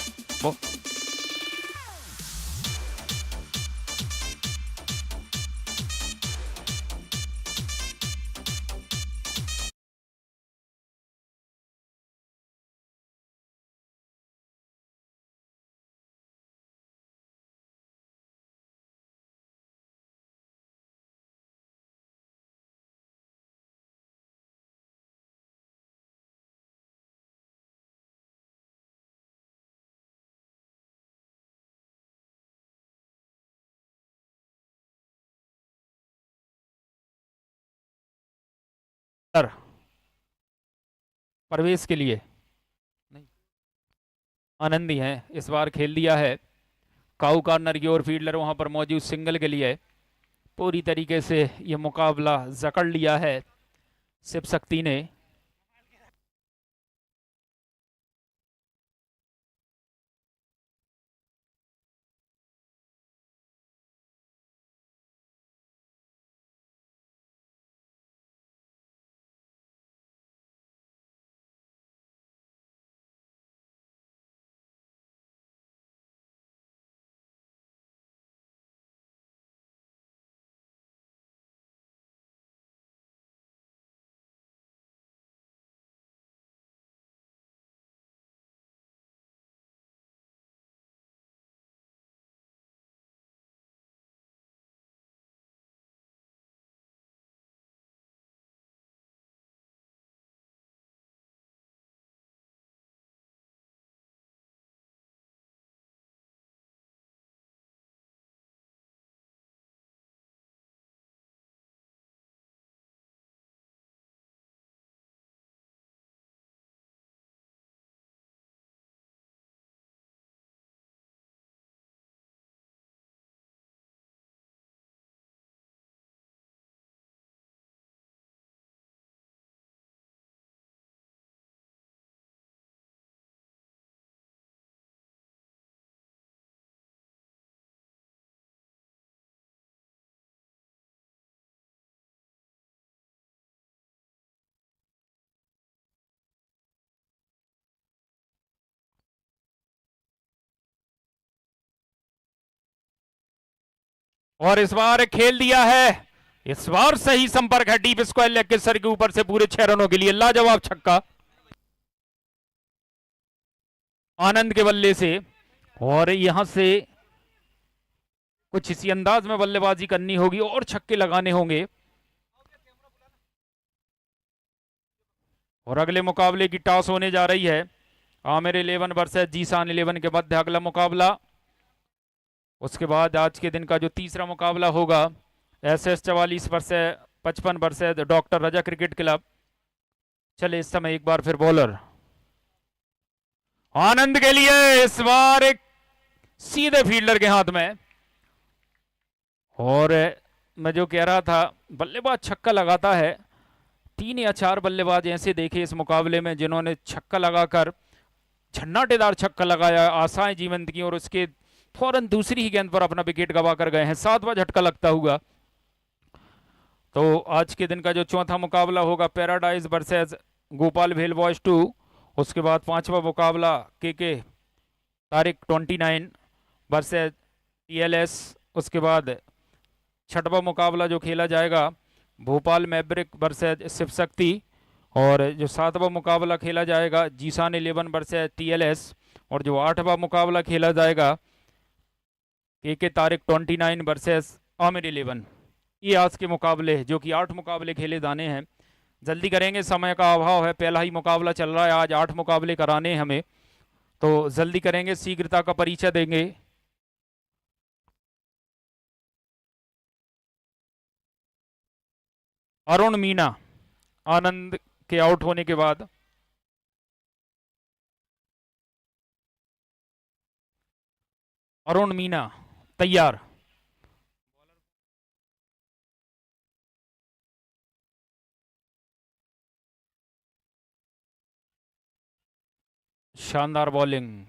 [SPEAKER 1] प्रवेश के लिए नहीं, आनंदी हैं, इस बार खेल दिया है काऊ कार्नर की ओर, फील्डर वहां पर मौजूद सिंगल के लिए पूरी तरीके से ये मुकाबला जकड़ लिया है शिव शक्ति ने। और इस बार खेल दिया है, इस बार सही संपर्क है डीप स्क्वायर लेग के सर के ऊपर से पूरे 6 रनों के लिए लाजवाब छक्का आनंद के बल्ले से। और यहां से कुछ इसी अंदाज में बल्लेबाजी करनी होगी और छक्के लगाने होंगे। और अगले मुकाबले की टॉस होने जा रही है, आमिर 11 वर्सेस जीसान 11 के मध्य अगला मुकाबला। उसके बाद आज के दिन का जो तीसरा मुकाबला होगा SS 44 वर्सेस 55 वर्सेस डॉक्टर रजा क्रिकेट क्लब। चले इस समय एक बार फिर बॉलर आनंद के लिए, इस बार एक सीधे फील्डर के हाथ में। और मैं जो कह रहा था, बल्लेबाज छक्का लगाता है, 3 या 4 बल्लेबाज ऐसे देखे इस मुकाबले में जिन्होंने छक्का लगाकर झन्नाटेदार छक्का लगाया, आशाएं जीवंत की, और उसके फौरन दूसरी ही गेंद पर अपना विकेट गवा कर गए हैं। 7वां झटका लगता हुआ। तो आज के दिन का जो चौथा मुकाबला होगा पैराडाइज वर्सेस गोपाल भेल बॉयज 2। उसके बाद 5वां मुकाबला के तारिक 29 वर्सेस TLS। उसके बाद 6वां मुकाबला जो खेला जाएगा भोपाल मैब्रिक वर्सेस शिव शक्ति। और जो 7वां मुकाबला खेला जाएगा जीसान 11 वर्सेस TLS। और जो 8वां मुकाबला खेला जाएगा के तारिक 29 वर्सेस आमिर 11। ये आज के मुकाबले जो कि 8 मुकाबले खेले जाने हैं। जल्दी करेंगे, समय का अभाव है, पहला ही मुकाबला चल रहा है, आज 8 मुकाबले कराने हैं हमें, तो जल्दी करेंगे, शीघ्रता का परिचय देंगे। अरुण मीना आनंद के आउट होने के बाद अरुण मीना तैयार। शानदार बॉलिंग।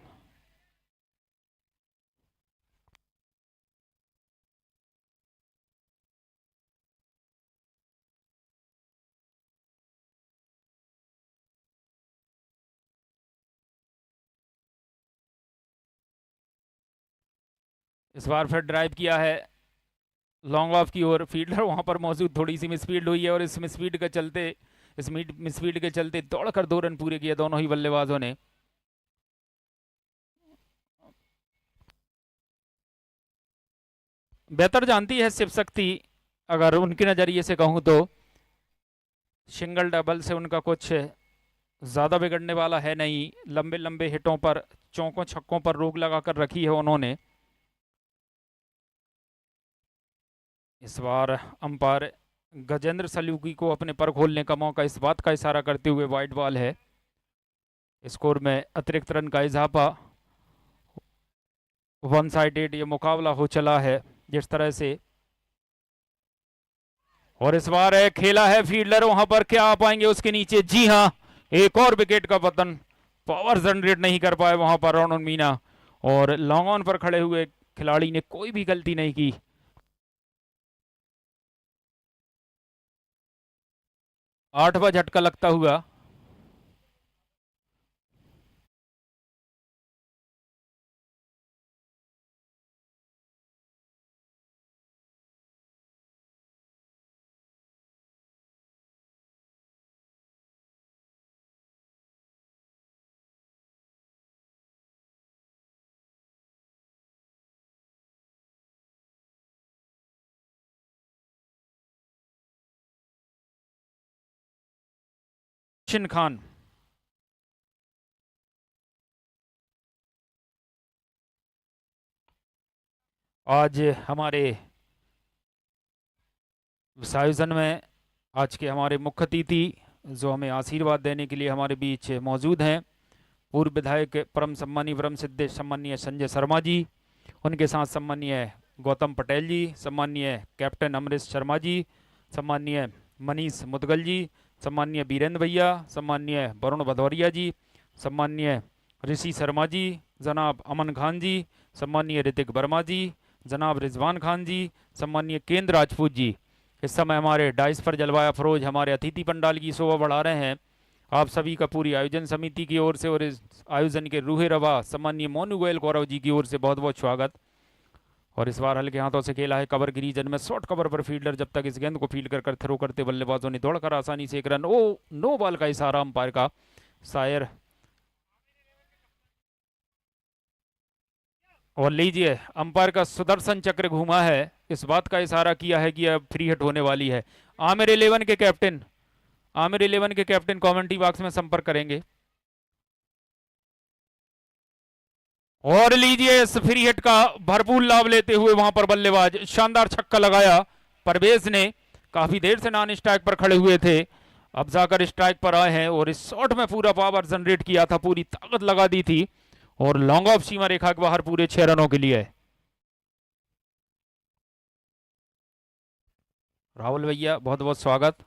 [SPEAKER 1] इस बार फिर ड्राइव किया है लॉन्ग ऑफ की ओर, फील्डर वहां पर मौजूद, थोड़ी सी मिसफील्ड हुई है और इस मिसफील्ड के चलते दौड़कर 2 रन पूरे किए दोनों ही बल्लेबाजों ने। बेहतर जानती है शिव शक्ति, अगर उनके नज़रिए से कहूं तो सिंगल डबल से उनका कुछ ज़्यादा बिगड़ने वाला है नहीं। लंबे लंबे हिटों पर, चौकों छक्कों पर रोक लगाकर रखी है उन्होंने। इस बार अंपायर गजेंद्र सलूकी को अपने पर खोलने का मौका, इस बात का इशारा करते हुए वाइड बॉल है। स्कोर में अतिरिक्त रन का इजाफा, 1 साइडेड ये मुकाबला हो चला है जिस तरह से। और इस बार खेला है फील्डर, वहां पर क्या आ पाएंगे उसके नीचे? जी हां, एक और विकेट का पतन, पावर जनरेट नहीं कर पाए वहां पर अरुण मीना। और लॉन्ग ऑन पर खड़े हुए खिलाड़ी ने कोई भी गलती नहीं की। 8वां झटका लगता हुआ। खान आज हमारे इस आयोजन में, आज के हमारे मुख्य अतिथि जो हमें आशीर्वाद देने के लिए हमारे बीच मौजूद हैं, पूर्व विधायक परम सम्मानीय ब्रह्म सिद्धेश सम्मानीय संजय शर्मा जी, उनके साथ सम्मानीय गौतम पटेल जी, सम्मानीय कैप्टन अमरीश शर्मा जी, सम्मानीय मनीष मुदगल जी, सम्मानीय बीरेंद्र भैया, सम्मानीय वरुण भदौरिया जी, सम्मानीय ऋषि शर्मा जी, जनाब अमन खान जी, सम्मानीय ऋतिक वर्मा जी, जनाब रिजवान खान जी, सम्मानीय केंद्र राजपूत जी। इस समय हमारे डाइस पर जलवाया फरोज हमारे अतिथि पंडाल की शोभा बढ़ा रहे हैं। आप सभी का पूरी आयोजन समिति की ओर से और इस आयोजन के रूहे रवा सम्मानीय मोनू गोयल गौरव जी की ओर से बहुत बहुत स्वागत। और इस बार हल्के हाथों से खेला है कवर की रीजन में, शॉर्ट कवर पर फील्डर जब तक इस गेंद को फील्ड कर थ्रो करते बल्लेबाजों ने दौड़कर आसानी से एक रन, ओ नो बॉल का इशारा अंपायर का, शायर। और लीजिए अंपायर का सुदर्शन चक्र घूमा है, इस बात का इशारा किया है कि अब फ्री हिट होने वाली है। आमिर 11 के कैप्टन, आमिर 11 के कैप्टन कमेंट्री बॉक्स में संपर्क करेंगे। और लीजिए इस फ्री हिट का भरपूर लाभ लेते हुए वहां पर बल्लेबाज, शानदार छक्का लगाया परवेज ने, काफी देर से नॉन स्ट्राइक पर खड़े हुए थे, अब जाकर स्ट्राइक पर आए हैं और इस शॉट में पूरा पावर जनरेट किया था, पूरी ताकत लगा दी थी और लॉन्ग ऑफ सीमा रेखा के बाहर पूरे 6 रनों के लिए। राहुल भैया बहुत बहुत स्वागत।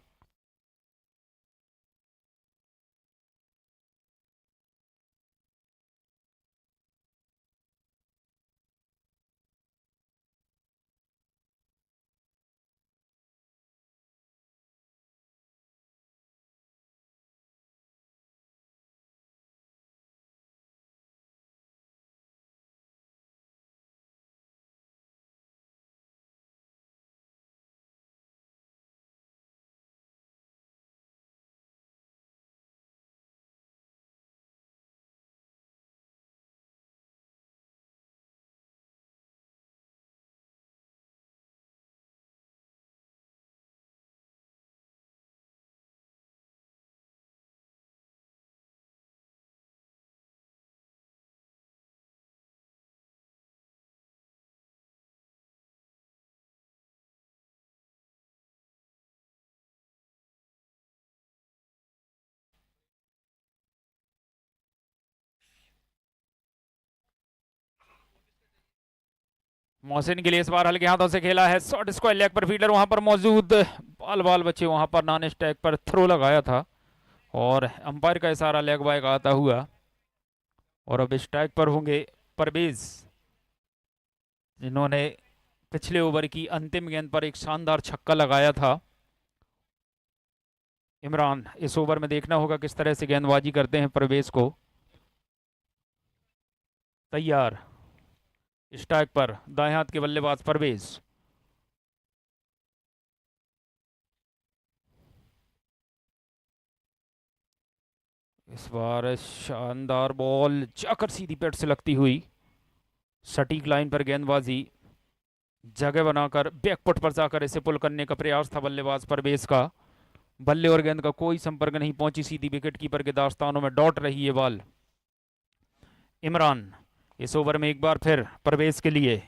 [SPEAKER 1] मोहसिन के लिए इस बार हल्के हाथों से खेला है, शॉर्ट स्क्वायर लेग पर फील्डर वहां पर मौजूद, बाल बाल बच्चे वहां पर नॉन स्ट्राइक पर थ्रो लगाया था और अंपायर का इशारा लेग बाय का आता हुआ और अब स्ट्राइक पर होंगे परवेज, जिन्होंने पिछले ओवर की अंतिम गेंद पर एक शानदार छक्का लगाया था। इमरान इस ओवर में देखना होगा किस तरह से गेंदबाजी करते हैं परवेज को। तैयार, स्ट्राइक पर दाएं हाथ के बल्लेबाज परवेज, इस बार शानदार बॉल जाकर सीधी पेट से लगती हुई, सटीक लाइन पर गेंदबाजी, जगह बनाकर बैकफुट पर जाकर इसे पुल करने का प्रयास था बल्लेबाज परवेज का, बल्ले और गेंद का कोई संपर्क नहीं पहुंची, सीधी विकेट कीपर के दास्तानों में डॉट रही है बॉल। इमरान इस ओवर में एक बार फिर परवेज के लिए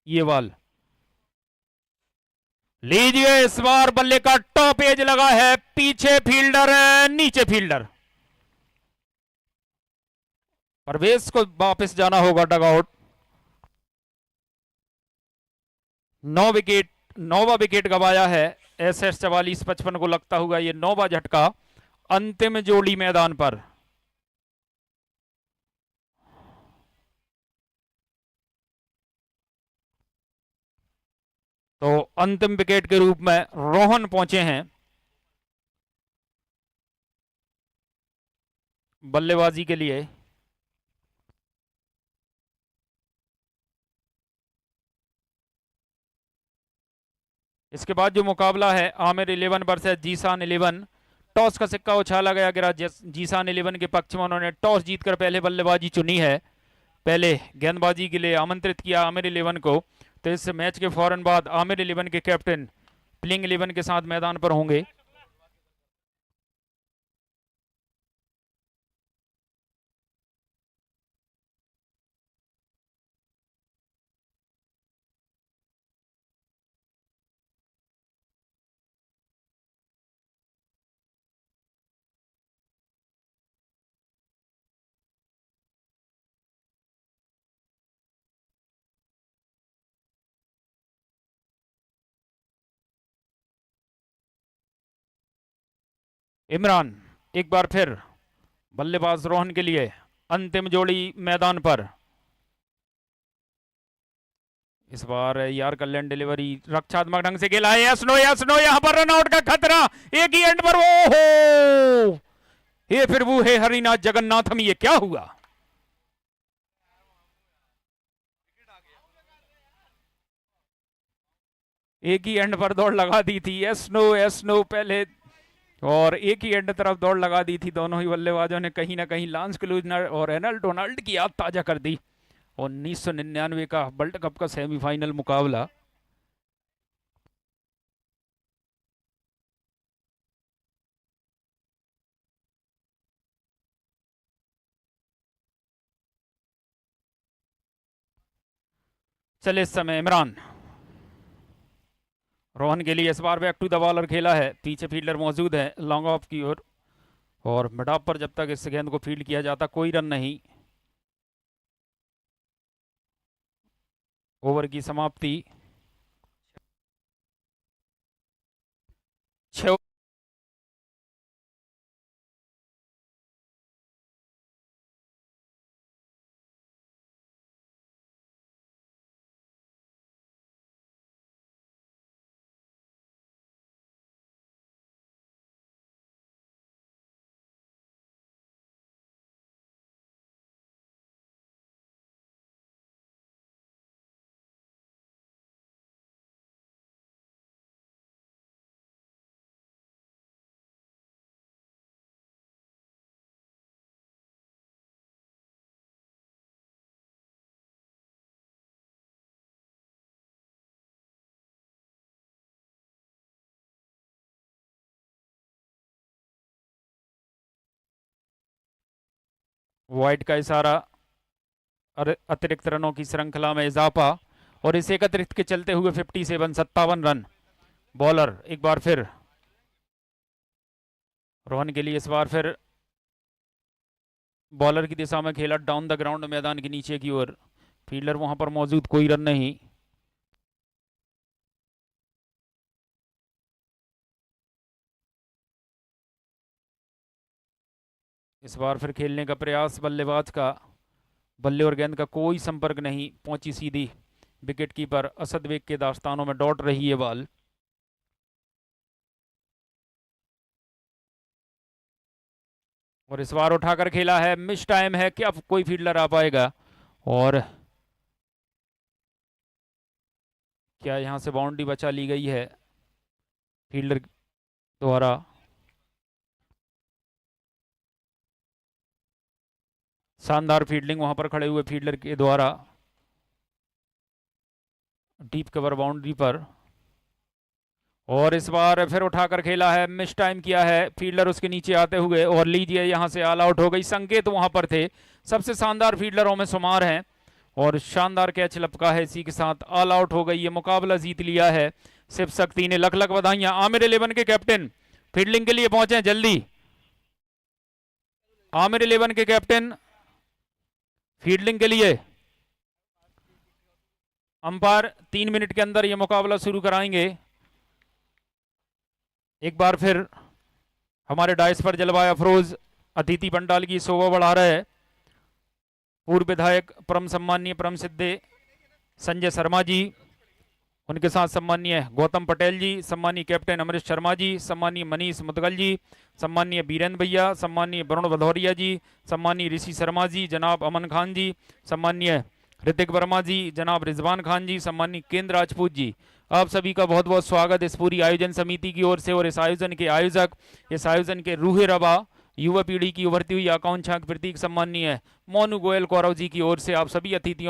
[SPEAKER 1] ये बॉल, लीजिए इस बार बल्ले का टॉप एज लगा है, पीछे फील्डर नीचे फील्डर, परवेज को वापस जाना होगा डगआउट। 9वां विकेट गवाया है SS 44-55 को लगता हुआ ये 9वां झटका अंतिम जोड़ी मैदान पर। तो अंतिम विकेट के रूप में रोहन पहुंचे हैं बल्लेबाजी के लिए। इसके बाद जो मुकाबला है आमिर 11 वर्सेस जीसान 11, टॉस का सिक्का उछाला गया, गिरा जीसान 11 के पक्ष में, उन्होंने टॉस जीतकर पहले बल्लेबाजी चुनी है, पहले गेंदबाजी के लिए आमंत्रित किया आमिर 11 को। तो इस मैच के फौरन बाद आमिर 11 के कैप्टन प्लेइंग 11 के साथ मैदान पर होंगे। इमरान एक बार फिर बल्लेबाज रोहन के लिए अंतिम जोड़ी मैदान पर, इस बार यार कल्याण डिलीवरी रक्षात्मक ढंग से खेला है, यस नो यहां पर रनआउट का खतरा एक ही एंड पर, ओहो ये फिर वो है हरिनाथ जगन्नाथम, ये क्या हुआ? एक ही एंड पर दौड़ लगा दी थी, यस नो पहले, और एक ही एंड तरफ दौड़ लगा दी थी दोनों ही बल्लेबाजों ने। कहीं ना कहीं लांस क्लूजनर और रेनल्ड डोनाल्ड की याद ताजा कर दी 1999 का वर्ल्ड कप का सेमीफाइनल मुकाबला। चले इस समय इमरान, रोहन के लिए इस बार बैक टू द बॉलर खेला है, पीछे फील्डर मौजूद है लॉन्ग ऑफ की ओर, और मिड ऑफ पर जब तक इस गेंद को फील्ड किया जाता कोई रन नहीं। ओवर की समाप्ति 6। वाइड का इशारा, अतिरिक्त रनों की श्रृंखला में इजाफा, और इस एकत्रित के चलते हुए 57 रन। बॉलर एक बार फिर रोहन के लिए इस बार फिर बॉलर की दिशा में खेला, डाउन द ग्राउंड मैदान के नीचे की ओर, फील्डर वहां पर मौजूद, कोई रन नहीं। इस बार फिर खेलने का प्रयास बल्लेबाज का, बल्ले और गेंद का कोई संपर्क नहीं, पहुंची सीधी विकेट कीपर असद बेग के दास्तानों में डॉट रही है बॉल। और इस बार उठाकर खेला है, मिस टाइम है, क्या कोई फील्डर आ पाएगा, और क्या यहां से बाउंड्री बचा ली गई है फील्डर द्वारा। शानदार फील्डिंग वहां पर खड़े हुए फील्डर के द्वारा, डीप कवर बाउंड्री पर, और इस बार फिर उठाकर खेला है, मिस टाइम किया है फील्डर उसके नीचे आते हुए, और लीजिए यहां से ऑल आउट हो गई। संकेत वहां पर थे, सबसे शानदार फील्डरों में शुमार हैं, और शानदार कैच लपका है, इसी के साथ ऑल आउट हो गई, ये मुकाबला जीत लिया है शिव शक्ति ने। लख लख बधाइयां आमिर 11 के कैप्टन, फील्डिंग के लिए पहुंचे जल्दी, आमिर 11 के कैप्टन फील्डिंग के लिए। अंपायर 3 मिनट के अंदर यह मुकाबला शुरू कराएंगे। एक बार फिर हमारे डाइस पर जलवाया अफरोज अतिथि पंडाल की शोभा बढ़ा रहे हैं। पूर्व विधायक परम सम्मानीय परम सिद्धे संजय शर्मा जी, उनके साथ सम्मानीय गौतम पटेल जी, सम्मानीय कैप्टन अमरीश शर्मा जी, सम्मानीय मनीष मुदगल जी, सम्मानीय बीरेंद्र भैया, सम्मानीय वरुण भदौरिया जी, सम्मानीय ऋषि शर्मा जी, जनाब अमन खान जी, सम्मानीय ऋतिक वर्मा जी, जनाब रिजवान खान जी, सम्मानीय केंद्र राजपूत जी, आप सभी का बहुत बहुत स्वागत इस पूरी आयोजन समिति की ओर से। और इस आयोजन के आयोजक, इस आयोजन के रूहे रवा, युवा पीढ़ी की उभरती हुई आकांक्षा के प्रतीक सम्मानीय मोनू गोयल कौरव जी की ओर से आप सभी अतिथियों